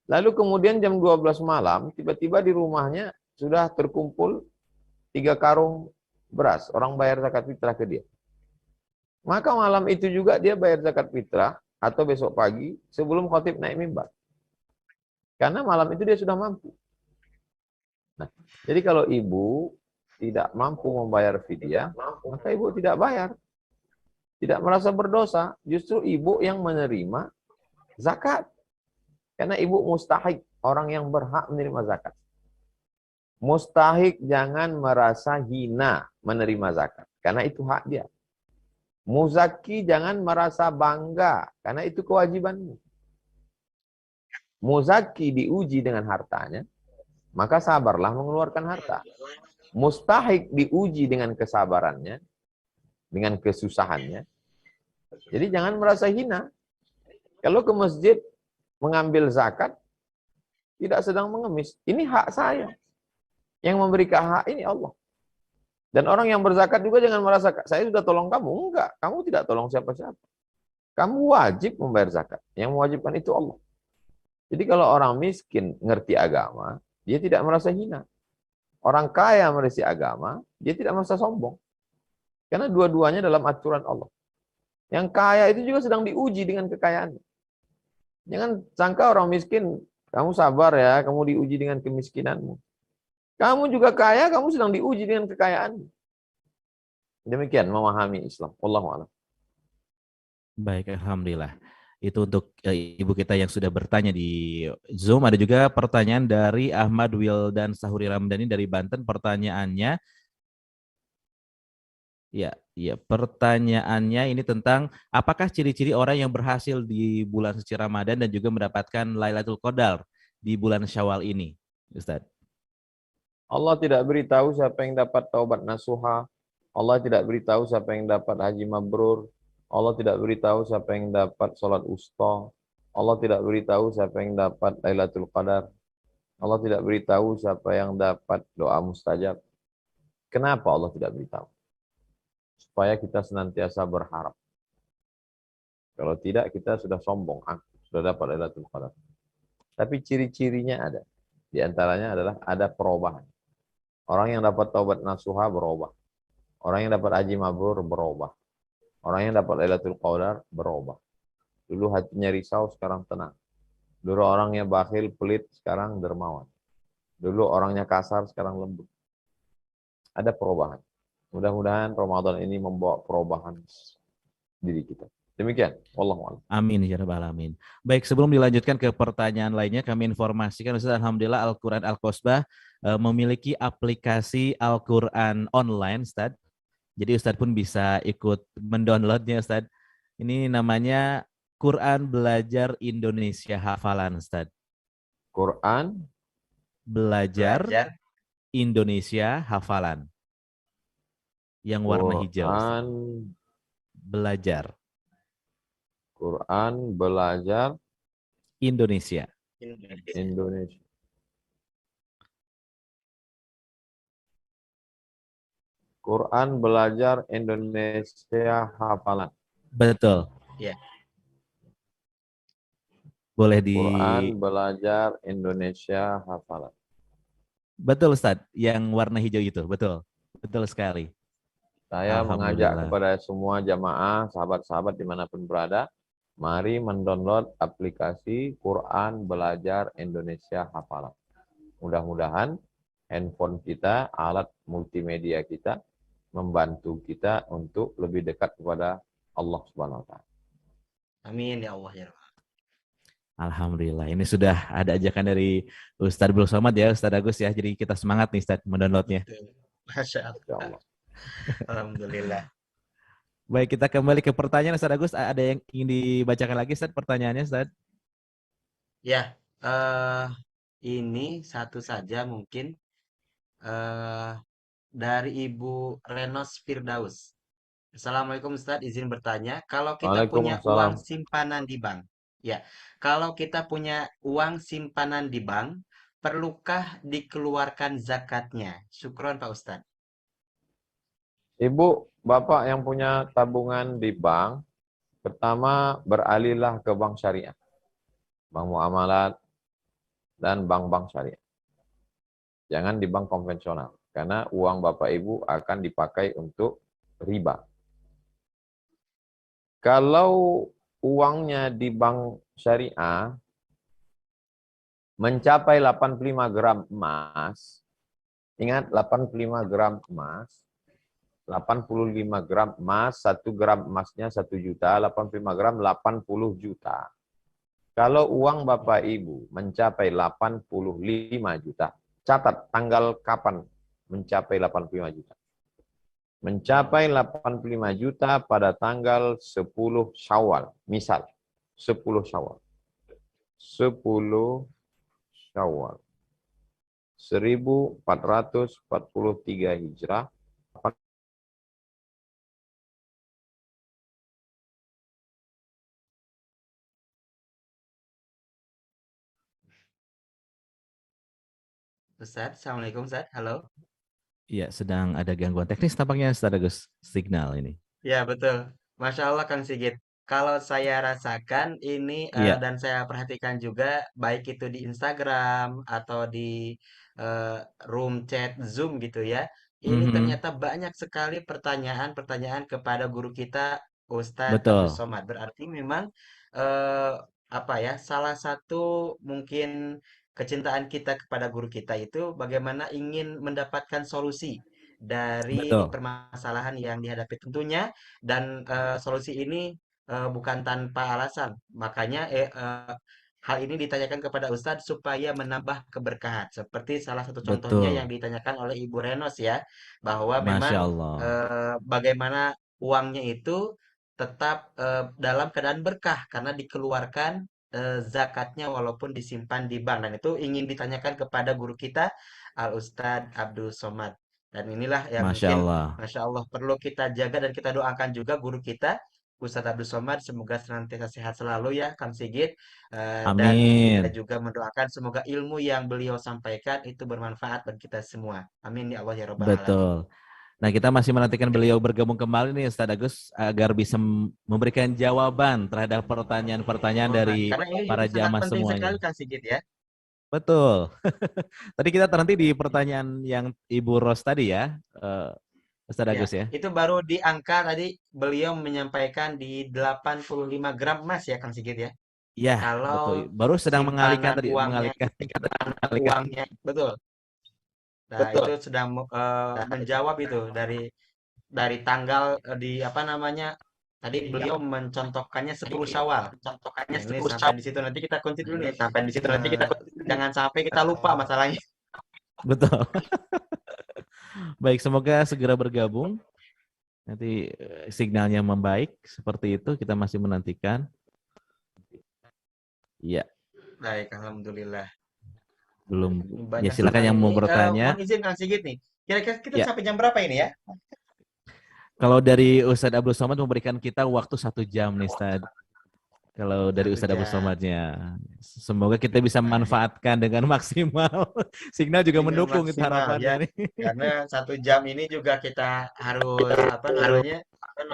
Lalu kemudian jam 12 malam, tiba-tiba di rumahnya sudah terkumpul 3 karung beras. Orang bayar zakat fitrah ke dia. Maka malam itu juga dia bayar zakat fitrah, atau besok pagi sebelum khatib naik mimbar. Karena malam itu dia sudah mampu. Nah, jadi kalau ibu tidak mampu membayar fidyah, maka ibu tidak bayar. Tidak merasa berdosa, justru ibu yang menerima zakat. Karena ibu mustahik, orang yang berhak menerima zakat. Mustahik jangan merasa hina menerima zakat, karena itu hak dia. Muzaki jangan merasa bangga, karena itu kewajibanmu. Muzaki diuji dengan hartanya, maka sabarlah mengeluarkan harta. Mustahik diuji dengan kesabarannya, dengan kesusahannya. Jadi jangan merasa hina. Kalau ke masjid mengambil zakat, tidak sedang mengemis. Ini hak saya. Yang memberikan hak ini Allah. Dan orang yang berzakat juga jangan merasa, saya sudah tolong kamu. Enggak, kamu tidak tolong siapa-siapa. Kamu wajib membayar zakat. Yang mewajibkan itu Allah. Jadi kalau orang miskin ngerti agama, dia tidak merasa hina. Orang kaya merisi agama, dia tidak merasa sombong. Karena dua-duanya dalam aturan Allah. Yang kaya itu juga sedang diuji dengan kekayaannya. Jangan sangka orang miskin, kamu sabar ya, kamu diuji dengan kemiskinanmu. Kamu juga kaya, kamu sedang diuji dengan kekayaanmu. Demikian memahami Islam. Wallahu a'lam. Baik, alhamdulillah. Itu untuk ibu kita yang sudah bertanya di Zoom. Ada juga pertanyaan dari Ahmad Wildan Sahuri Ramdhani dari Banten. Pertanyaannya, pertanyaannya ini tentang apakah ciri-ciri orang yang berhasil di bulan suci Ramadan dan juga mendapatkan Lailatul Qadar di bulan Syawal ini, Ustaz? Allah tidak beritahu siapa yang dapat taubat nasuha, Allah tidak beritahu siapa yang dapat haji mabrur. Allah tidak beritahu siapa yang dapat sholat usta. Allah tidak beritahu siapa yang dapat Lailatul Qadar. Allah tidak beritahu siapa yang dapat doa mustajab. Kenapa Allah tidak beritahu? Supaya kita senantiasa berharap. Kalau tidak, kita sudah sombong, sudah dapat Lailatul Qadar. Tapi ciri-cirinya ada. Di antaranya adalah ada perubahan. Orang yang dapat taubat nasuha berubah. Orang yang dapat haji mabrur berubah. Orang yang dapat Lailatul Qadar berubah. Dulu hatinya risau, sekarang tenang. Dulu orangnya bakhil, pelit, sekarang dermawan. Dulu orangnya kasar, sekarang lembut. Ada perubahan. Mudah-mudahan Ramadan ini membawa perubahan diri kita. Demikian. Wallahu a'lam. Amin ya rabbal alamin. Baik, sebelum dilanjutkan ke pertanyaan lainnya, kami informasikan Ustaz, alhamdulillah Al-Qur'an Al-Qosbah memiliki aplikasi Al-Qur'an online, Ustaz. Jadi Ustaz pun bisa ikut mendownloadnya, Ustaz. Ini namanya Quran Belajar Indonesia Hafalan, Ustaz. Quran Belajar Belajar. Indonesia Hafalan. Yang warna hijau, Ustaz. Belajar Quran Belajar Indonesia. Indonesia. Quran Belajar Indonesia Hafalan. Betul. Ya. Boleh di Quran Belajar Indonesia Hafalan. Betul, Ustaz, yang warna hijau itu, betul. Betul sekali. Saya mengajak Alhamdulillah. kepada semua jamaah, sahabat-sahabat dimanapun berada, mari mendownload aplikasi Quran Belajar Indonesia Hafalan. Mudah-mudahan handphone kita, alat multimedia kita, membantu kita untuk lebih dekat kepada Allah Subhanahu wa Ta'ala. Amin ya Allah ya Rabbal. Alhamdulillah. Ini sudah ada ajakan dari Ustadz Abdul Somad ya, Ustadz Agus ya. Jadi kita semangat nih Ustadz mendownloadnya. Masya Ya Allah. Allah. Alhamdulillah. Baik, kita kembali ke pertanyaan Ustadz Agus. Ada yang ingin dibacakan lagi Ustadz pertanyaannya Ustadz? Ya, ini satu saja mungkin dari Ibu Renos Firdaus. Assalamualaikum Ustadz, izin bertanya, kalau kita punya uang Waalaikumsalam. simpanan di bank, ya, kalau kita punya uang simpanan di bank, perlukah dikeluarkan zakatnya? Syukron Pak Ustadz. Ibu, bapak yang punya tabungan di bank, pertama beralihlah ke bank syariah, bank muamalat, dan bank-bank syariah. Jangan di bank konvensional, karena uang bapak ibu akan dipakai untuk riba. Kalau uangnya di bank syariah mencapai 85 gram emas, ingat 85 gram emas, 85 gram emas, 1 gram emasnya 1 juta, 85 gram 80 juta. Kalau uang Bapak Ibu mencapai 85 juta, catat tanggal kapan mencapai 85 juta. Mencapai 85 juta pada tanggal 10 Syawal. Misal, 10 Syawal. 10 Syawal. 1443 Hijrah. Ustadz, Assalamualaikum Ustadz, halo. Iya, sedang ada gangguan teknis tampaknya Ustadz Agus signal ini. Ya betul, Masya Allah Kang Sigit. Kalau saya rasakan ini Iya. dan saya perhatikan juga baik itu di Instagram atau di room chat Zoom gitu ya. Ini ternyata banyak sekali pertanyaan-pertanyaan kepada guru kita Ustadz Abdul Betul. Somad. Berarti memang eh, apa ya? Salah satu mungkin kecintaan kita kepada guru kita itu bagaimana ingin mendapatkan solusi dari Betul. permasalahan yang dihadapi tentunya dan solusi ini bukan tanpa alasan. Makanya hal ini ditanyakan kepada Ustadz supaya menambah keberkahan. Seperti salah satu contohnya yang Betul. ditanyakan oleh Ibu Renos ya, bahwa Masya memang Allah. bagaimana uangnya itu tetap dalam keadaan berkah karena dikeluarkan zakatnya walaupun disimpan di bank dan itu ingin ditanyakan kepada guru kita Al Ustadz Abdul Somad. Dan inilah yang Masya mungkin, Allah. Masya Allah, perlu kita jaga dan kita doakan juga guru kita, Ustadz Abdul Somad, semoga senantiasa sehat selalu ya, Kang Sigit. Dan kita Amin. juga mendoakan semoga ilmu yang beliau sampaikan itu bermanfaat bagi kita semua. Amin ya Allah ya Rabbal Alamin. Betul. Nah, kita masih menantikan beliau bergabung kembali nih Ustadz Agus agar bisa memberikan jawaban terhadap pertanyaan-pertanyaan Oh, dari karena ini juga para sangat jamaah penting sekali, semuanya. Kang Sigit ya. Betul. Tadi kita terhenti di pertanyaan yang Ibu Ros tadi ya, Ustadz Ya, Agus ya. itu baru di angka tadi beliau menyampaikan di 85 gram emas ya, Kang Sigit ya. Iya, betul. Kalau Baru sedang mengalihkan simpanan tadi, uangnya, mengalihkan. uangnya, betul. Nah, itu sudah menjawab itu dari tanggal di apa namanya? Tadi beliau mencontohkannya 10 Syawal. Nah, ini sampai di situ nanti kita kunci dulu nih. Eh, jangan sampai kita lupa masalahnya. Betul. Baik, semoga segera bergabung. Nanti signalnya membaik seperti itu, kita masih menantikan. Iya, Baik, alhamdulillah. belum. Ini Ya banyak silakan sekali yang mau ini. bertanya. Mohon izin Kang Sigit nih. Kira-kira kita Ya, sampai jam berapa ini ya? kalau dari Ustadz Abdul Somad memberikan kita waktu 1 jam nih, Ustadz. Kalau dari 1 Ustadz Abdul jam. Somadnya, semoga kita bisa Baik. manfaatkan dengan maksimal. Signal juga Dengan mendukung itu maksimal harapannya ya. nih. Karena 1 jam ini juga kita harus apa namanya?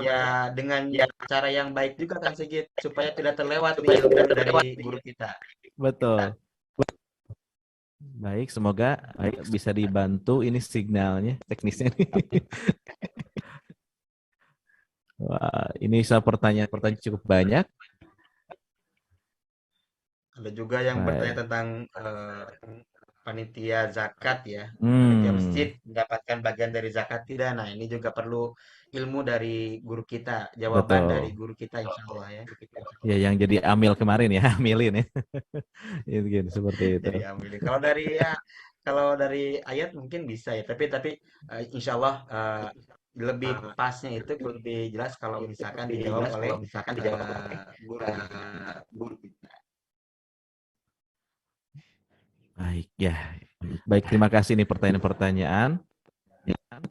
Ya dengan cara yang baik juga Kang Sigit supaya tidak terlewat nih ilmu dari guru kita. Betul. Baik, semoga bisa dibantu ini signalnya, teknisnya nih. Wah, ini soal pertanyaan-pertanyaan cukup banyak. Ada juga yang bertanya Baik. tentang panitia zakat ya, panitia masjid mendapatkan bagian dari zakat tidak. Nah, ini juga perlu ilmu dari guru kita, jawaban dari Betul. guru kita insya Allah ya. Ya, yang jadi amil kemarin ya, amilin ya. Itu gitu, seperti itu. Jadi ambil. Kalau dari ayat mungkin bisa ya, tapi insya Allah lebih pasnya itu lebih jelas kalau misalkan dijawab oleh guru kita. Baik ya. Baik, terima kasih nih pertanyaan-pertanyaan.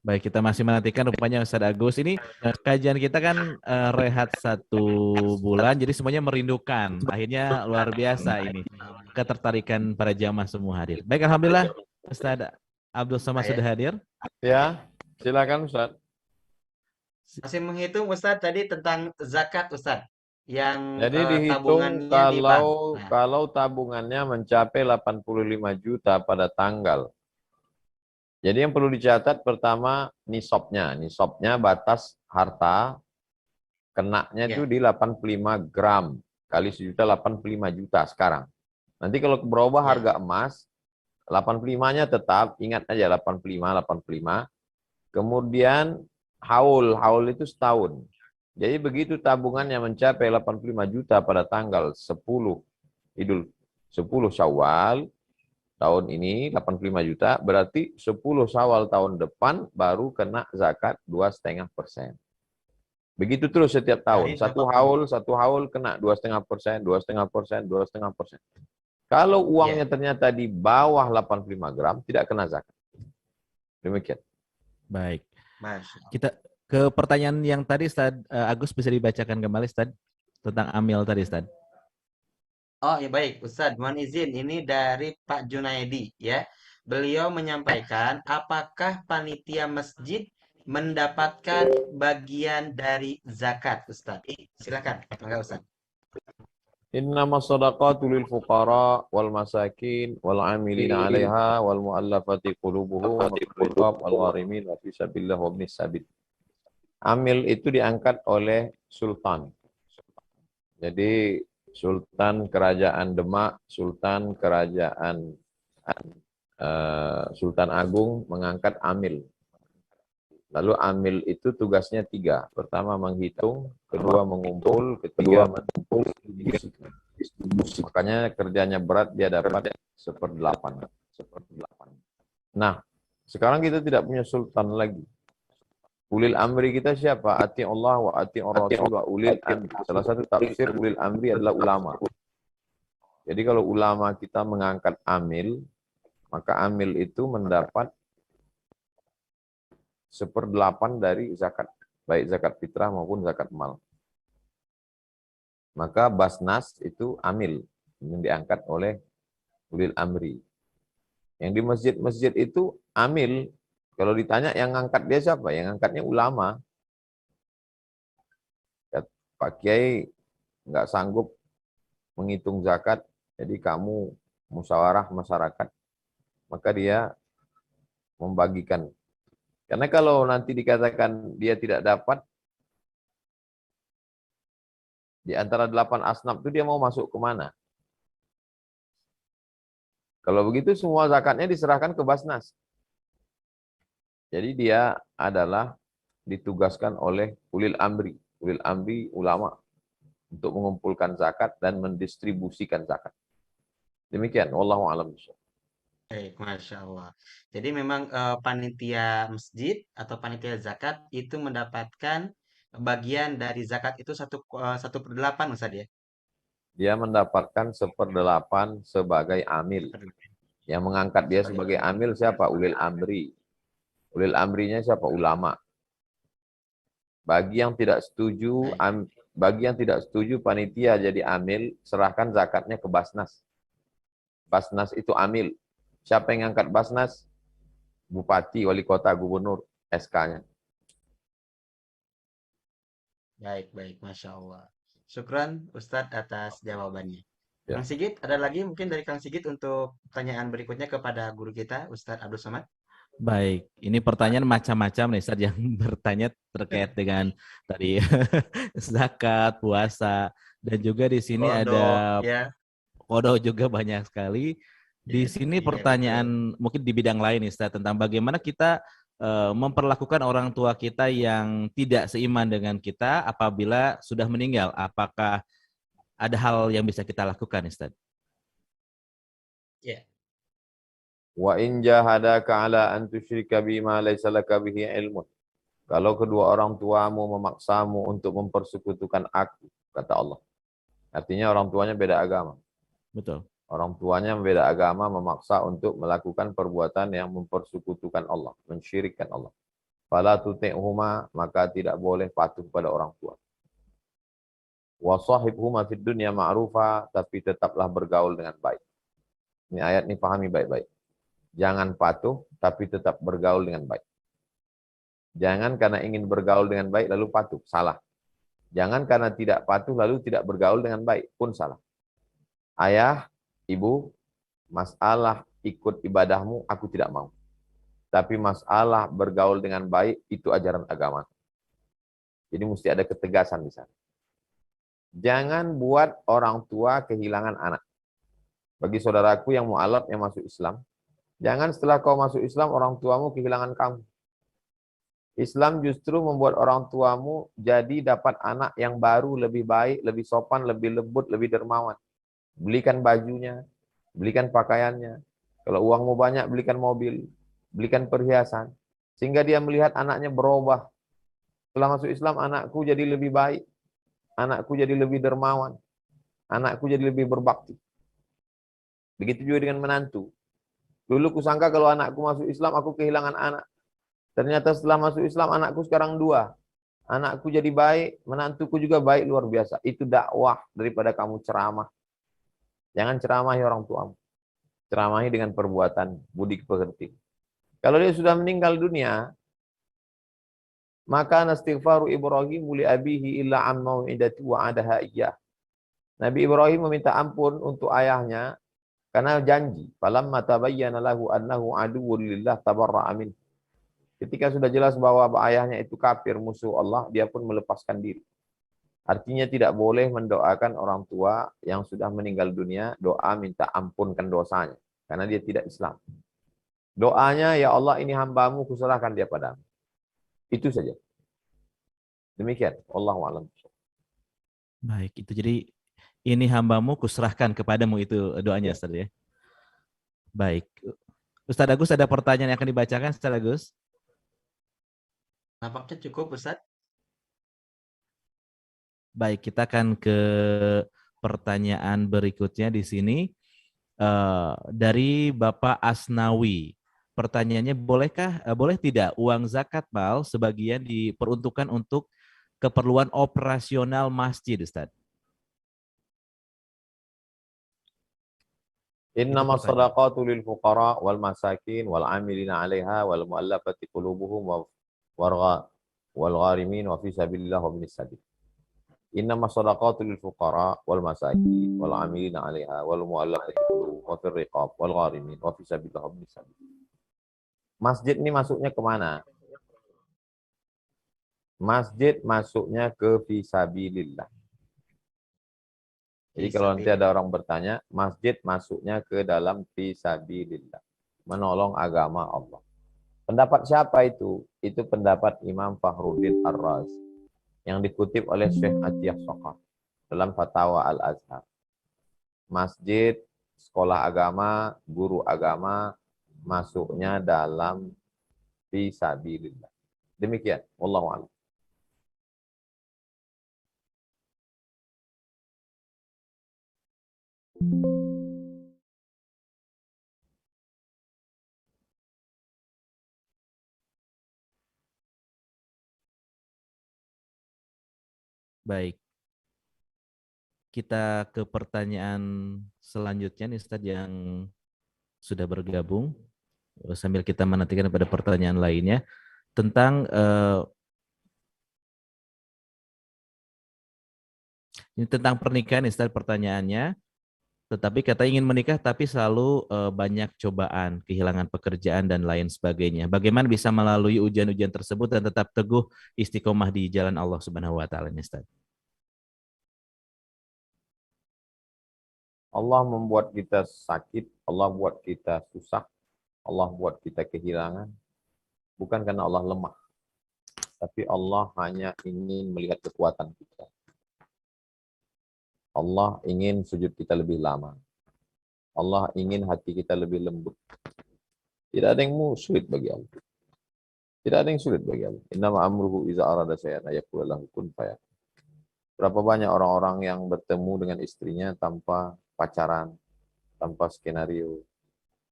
Baik, kita masih menantikan rupanya Ustadz Agus. Ini kajian kita kan rehat 1 bulan, jadi semuanya merindukan. Akhirnya luar biasa ini. Ketertarikan para jamaah semua hadir. Baik, alhamdulillah Ustadz Abdul Somad sudah hadir. Ya, silakan Ustaz. Masih menghitung Ustadz tadi tentang zakat Ustadz yang Jadi dihitung tabungannya di bank. Nah, kalau tabungannya mencapai 85 juta pada tanggal. Jadi yang perlu dicatat pertama nisabnya. Nisabnya batas harta kenaknya itu di 85 gram kali 1.085 juta sekarang. Nanti kalau berubah harga emas 85-nya tetap, ingat aja 85. Kemudian haul itu setahun. Jadi begitu tabungannya mencapai 85 juta pada tanggal 10 Syawal tahun ini 85 juta, berarti 10 Syawal tahun depan baru kena zakat 2,5%. Begitu terus setiap tahun. Satu haul kena 2,5%, 2,5%. Kalau uangnya ternyata di bawah 85 gram, tidak kena zakat. Demikian. Baik. Masya. Kita ke pertanyaan yang tadi Ustadz Agus, bisa dibacakan kembali Ustadz tentang amil tadi Ustadz. Oh ya baik, Ustadz, mohon izin ini dari Pak Junaidi ya. Beliau menyampaikan apakah panitia masjid mendapatkan bagian dari zakat, Ustadz. Silakan, enggak Ustadz. Innama sadaqatu lil fuqara wal masakin wal amilina 'alaiha wal mu'allafati qulubuhum wa fil riqab wal gharimin wa fi sabilillah wa ibnis sabil. Amil itu diangkat oleh sultan. Jadi sultan kerajaan Demak, sultan kerajaan Sultan Agung mengangkat amil. Lalu amil itu tugasnya 3. Pertama menghitung, kedua mengumpul, ketiga mendistribusi. Makanya kerjanya berat, dia dapat 1/8. Nah, sekarang kita tidak punya sultan lagi. Ulil amri kita siapa? Ati Allah wa ati Rasul wa ulil amri. Salah satu tafsir ulil amri adalah ulama. Jadi kalau ulama kita mengangkat amil, maka amil itu mendapat 1/8 dari zakat, baik zakat fitrah maupun zakat mal. Maka Basnas itu amil, yang diangkat oleh ulil amri. Yang di masjid-masjid itu amil, kalau ditanya yang ngangkat dia siapa? Yang ngangkatnya ulama. Ya, Pak Kiai nggak sanggup menghitung zakat, jadi kamu musyawarah masyarakat, maka dia membagikan. Karena kalau nanti dikatakan dia tidak dapat, di antara 8 asnaf itu dia mau masuk kemana? Kalau begitu semua zakatnya diserahkan ke Basnas. Jadi dia adalah ditugaskan oleh ulil amri. Ulil amri ulama untuk mengumpulkan zakat dan mendistribusikan zakat. Demikian, wallahu a'lam bishawab. Baik, Masya Allah. Jadi memang panitia masjid atau panitia zakat itu mendapatkan bagian dari zakat itu 1/8 Ustaz ya? Dia mendapatkan 1/8 sebagai amil. Yang mengangkat dia sebagai amil siapa? Ulil amri. Ulil amrinya siapa? Ulama. Bagi yang tidak setuju, panitia jadi amil, serahkan zakatnya ke Basnas. Basnas itu amil. Siapa yang ngangkat Basnas? Bupati, wali kota, gubernur, SK-nya. Baik, baik, Masya Allah. Syukran Ustadz atas jawabannya. Ya. Kang Sigit, ada lagi mungkin dari Kang Sigit untuk pertanyaan berikutnya kepada guru kita, Ustadz Abdul Somad? Baik, ini pertanyaan macam-macam nih Ustaz yang bertanya terkait dengan tadi zakat, puasa, dan juga di sini ada ya. kodok juga banyak sekali. Di Iya, sini iya, pertanyaan mungkin di bidang lain nih Ustaz, tentang bagaimana kita memperlakukan orang tua kita yang tidak seiman dengan kita apabila sudah meninggal. Apakah ada hal yang bisa kita lakukan Ustaz? Ya. Wa in jahadaka ala an tusyrika bima laysa laka bihi ilmun. Kalau kedua orang tuamu memaksamu untuk mempersekutukan aku, kata Allah. Artinya orang tuanya beda agama. Betul. Orang tuanya beda agama memaksa untuk melakukan perbuatan yang mempersekutukan Allah, mensyirikkan Allah. Fala tuti'huma, maka tidak boleh patuh pada orang tua. Wa sahibhuma fid dunya ma'rufa, tapi tetaplah bergaul dengan baik. Ini ayat ini pahami baik-baik. Jangan patuh, tapi tetap bergaul dengan baik. Jangan karena ingin bergaul dengan baik lalu patuh, salah. Jangan karena tidak patuh lalu tidak bergaul dengan baik, pun salah. Ayah, ibu, masalah ikut ibadahmu aku tidak mau. Tapi masalah bergaul dengan baik itu ajaran agama. Jadi mesti ada ketegasan di sana. Jangan buat orang tua kehilangan anak. Bagi saudaraku yang mu'alaf yang masuk Islam, jangan setelah kau masuk Islam orang tuamu kehilangan kamu. Islam justru membuat orang tuamu jadi dapat anak yang baru, lebih baik, lebih sopan, lebih lembut, lebih dermawan. Belikan bajunya, belikan pakaiannya. Kalau uangmu banyak, belikan mobil, belikan perhiasan. Sehingga dia melihat anaknya berubah. Setelah masuk Islam, anakku jadi lebih baik. Anakku jadi lebih dermawan. Anakku jadi lebih berbakti. Begitu juga dengan menantu. Dulu kusangka kalau anakku masuk Islam, aku kehilangan anak. Ternyata setelah masuk Islam, anakku sekarang 2. Anakku jadi baik, menantuku juga baik, luar biasa. Itu dakwah daripada kamu ceramah. Jangan ceramahi orang tuamu. Ceramahi dengan perbuatan budi pekerti. Kalau dia sudah meninggal dunia, maka nastighfaru Ibrahim li abihi illa an mau'idati wa'adaha iyyah. Nabi Ibrahim meminta ampun untuk ayahnya karena janji. Falamma tabayyana lahu annahu aduwwun lillah tabarra'a min. Ketika sudah jelas bahwa ayahnya itu kafir, musuh Allah, dia pun melepaskan diri. Artinya tidak boleh mendoakan orang tua yang sudah meninggal dunia, doa minta ampunkan dosanya. Karena dia tidak Islam. Doanya, ya Allah ini hambamu, kuserahkan dia padamu. Itu saja. Demikian. Wallahu a'lam. Baik, itu jadi ini hambamu kuserahkan kepadamu, itu doanya Ustaz ya. Baik. Ustaz Agus ada pertanyaan yang akan dibacakan Ustaz Agus? Nampaknya cukup Ustaz. Baik, kita akan ke pertanyaan berikutnya di sini dari Bapak Asnawi. pertanyaannya, boleh tidak uang zakat mal sebagian diperuntukkan untuk keperluan operasional masjid, Ustaz? Innama pertanyaan. sadaqatu lil fuqara wal masakin wal amilina 'alaiha wal mu'allafati qulubuhum wal gharimin wa fi sabilillah wa ibnis sabil. Innama sadaqatu lil fuqara wal masakin wal amilina 'alaiha wal mu'allafati qulubuhum wa fir riqab wal gharimin wa fi sabilillah wa ibnis sabil. Masjid ini masuknya kemana? Masjid masuknya ke fisabilillah. Jadi kalau nanti ada orang bertanya, masjid masuknya ke dalam fisabilillah. Menolong agama Allah. Pendapat siapa itu? Itu pendapat Imam Fakhruddin Ar-Razi yang dikutip oleh Syekh Atiyah Shaqar dalam Fatwa Al-Azhar. Masjid, sekolah agama, guru agama masuknya dalam fisabilillah. Demikian, wallahu a'lam. Baik. Kita ke pertanyaan selanjutnya nih Ustadz yang sudah bergabung. Sambil kita menantikan pada pertanyaan lainnya tentang ini tentang pernikahan Ustadz pertanyaannya. Tetapi kata ingin menikah tapi selalu banyak cobaan, kehilangan pekerjaan dan lain sebagainya. Bagaimana bisa melalui ujian-ujian tersebut dan tetap teguh istiqomah di jalan Allah Subhanahu wa taala, Ustaz? Allah membuat kita sakit, Allah buat kita susah, Allah buat kita kehilangan. Bukan karena Allah lemah, tapi Allah hanya ingin melihat kekuatan kita. Allah ingin sujud kita lebih lama. Allah ingin hati kita lebih lembut. Tidak ada yang sulit bagi Allah. Tidak ada yang sulit bagi Allah. Innama amruhu iza arada syai'an ayaqula lahu kun fayakun. Berapa banyak orang-orang yang bertemu dengan istrinya tanpa pacaran, tanpa skenario.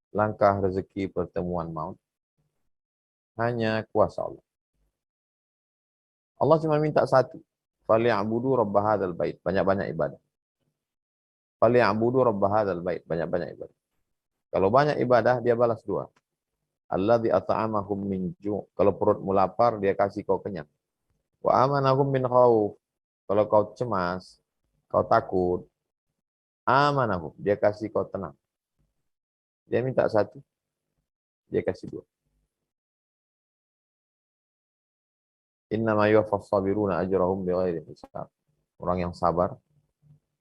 Langkah rezeki pertemuan maut. Hanya kuasa Allah. Allah cuma minta satu. Fali'abudu rabba hadzal bait. Banyak-banyak ibadah. Fali'abudu rabba hadzal bait. Banyak-banyak ibadah. Kalau banyak ibadah, dia balas dua. Alladzi at'amahum min ju'. Kalau perutmu lapar, dia kasih kau kenyang. Wa amanahum min khauf. Kalau kau cemas, kau takut, amanahum. Dia kasih kau tenang. Dia minta satu, dia kasih dua. Innama yuwaffas sabiruna ajrahum bighairi hisab. Orang yang sabar,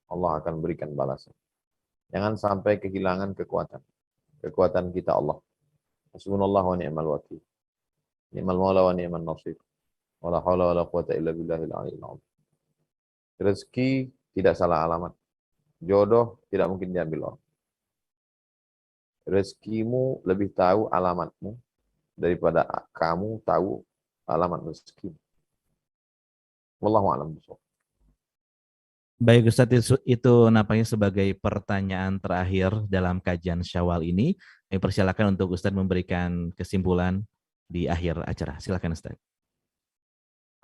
Allah akan berikan balasan. Jangan sampai kehilangan kekuatan. Kekuatan kita Allah. Hasbunallah wa ni'mal wakil. Ni'mal maula wa ni'mal nasir. Wala haula wala quwata illa billahil aliyyil azim. Rezeki tidak salah alamat. Jodoh tidak mungkin diambil orang. Rezekimu lebih tahu alamatmu daripada kamu tahu alamat rezeki. Wallahu a'lam bishawab. Baik Ustadz, itu nampaknya sebagai pertanyaan terakhir dalam kajian Syawal ini. Kami persilakan untuk Ustadz memberikan kesimpulan di akhir acara. Silakan Ustadz.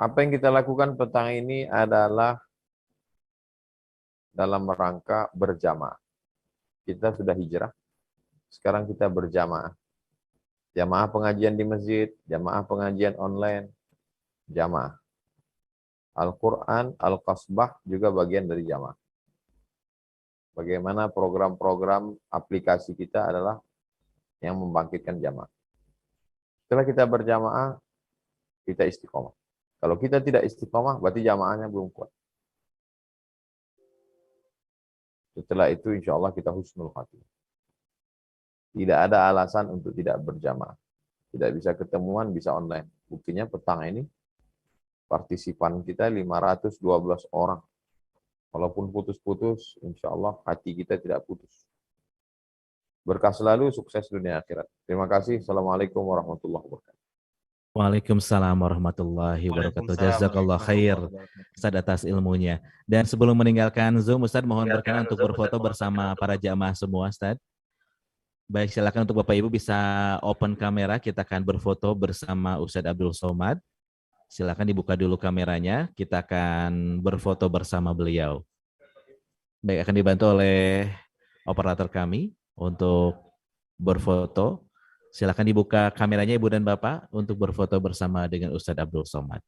Apa yang kita lakukan petang ini adalah dalam rangka berjamaah. Kita sudah hijrah, sekarang kita berjamaah. Jamaah pengajian di masjid, jamaah pengajian online, jamaah. Al-Quran, Al-Qasbah juga bagian dari jamaah. Bagaimana program-program aplikasi kita adalah yang membangkitkan jamaah. Setelah kita berjamaah, kita istiqomah. Kalau kita tidak istiqomah, berarti jamaahnya belum kuat. Setelah itu insya Allah kita husnul khatimah. Tidak ada alasan untuk tidak berjamaah. Tidak bisa ketemuan, bisa online. Buktinya petang ini partisipan kita 512 orang. Walaupun putus-putus, insya Allah hati kita tidak putus. Berkah selalu, sukses dunia akhirat. Terima kasih. Assalamualaikum warahmatullahi wabarakatuh. Waalaikumsalam warahmatullahi wabarakatuh. Jazakallah khair Ustadz atas ilmunya. Dan sebelum meninggalkan Zoom, Ustadz mohon berkenan untuk berfoto bersama para jamaah semua, Ustadz. Baik, silakan untuk Bapak Ibu bisa open kamera, kita akan berfoto bersama Ustadz Abdul Somad. Silakan dibuka dulu kameranya, kita akan berfoto bersama beliau. Baik, akan dibantu oleh operator kami untuk berfoto. Silakan dibuka kameranya Ibu dan Bapak untuk berfoto bersama dengan Ustadz Abdul Somad.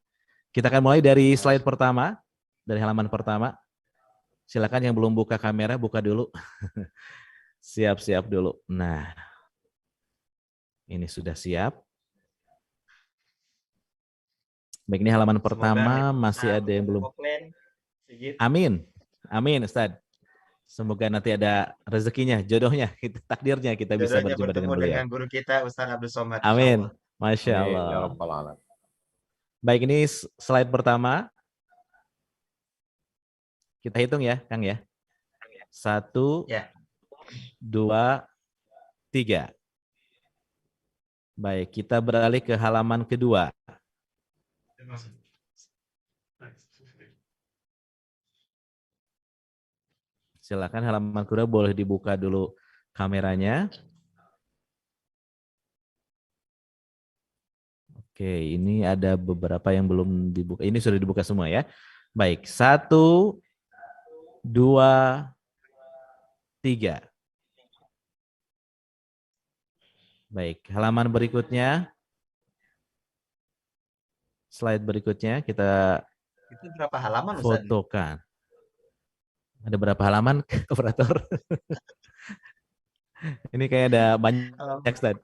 Kita akan mulai dari slide pertama, dari halaman pertama. Silakan yang belum buka kamera, buka dulu. Siap-siap dulu. Nah, ini sudah siap. Baik, ini halaman pertama, masih ada yang belum. Amin. Amin, Ustadz. Semoga nanti ada rezekinya, jodohnya, takdirnya kita bisa berjumpa dengan beliau. Dengan guru kita, Ustadz Abdul Somad. Amin. Masya Amin, Allah. ya Rabbal Alamin. Baik, ini slide pertama. Kita hitung ya, Kang ya. 1, 2, 3. Baik, kita beralih ke halaman kedua. Silakan halaman kedua boleh dibuka dulu kameranya. Oke, ini ada beberapa yang belum dibuka. Ini sudah dibuka semua ya. Baik, 1, 2, 3. Baik, halaman berikutnya. Slide berikutnya kita Itu berapa halaman, Ustadz? fotokan. Ada berapa halaman, operator? Ini kayak ada banyak, Ustaz.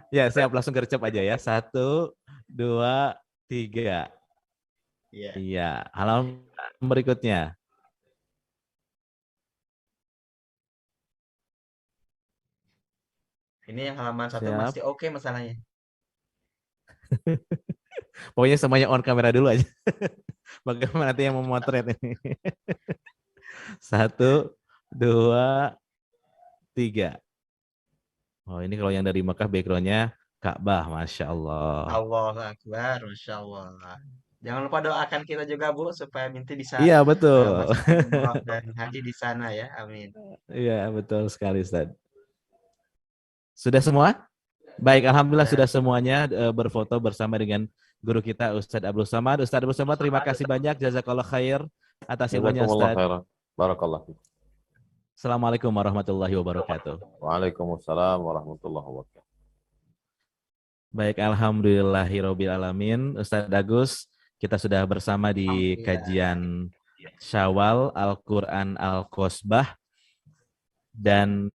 Ya, siap, langsung gercep aja ya. 1, 2, 3. Iya, halaman berikutnya. Ini yang halaman 1 Siap. masih oke masalahnya. Pokoknya semuanya on kamera dulu aja. Bagaimana nanti yang memotret ini. 1, 2, 3. Oh, ini kalau yang dari Mekah background-nya Ka'bah, Masya Allah. Allahu Akbar, Masya Allah. Jangan lupa doakan kita juga, Bu, supaya Minti bisa Iya, betul. melaksanakan umrah dan haji di sana ya. Amin. Iya, betul sekali, Ustaz. Sudah semua? Baik, alhamdulillah sudah semuanya berfoto bersama dengan guru kita Ustadz Abdul Somad. Ustadz Abdul Somad, terima kasih banyak, jazakallah khair atas ilmunya, Ustadz. Barakallah. Assalamualaikum warahmatullahi wabarakatuh. Waalaikumsalam warahmatullahi wabarakatuh. Baik, alhamdulillahirabbil alamin. Ustadz Agus, kita sudah bersama di kajian Syawal Al-Qur'an Al-Qosbah, dan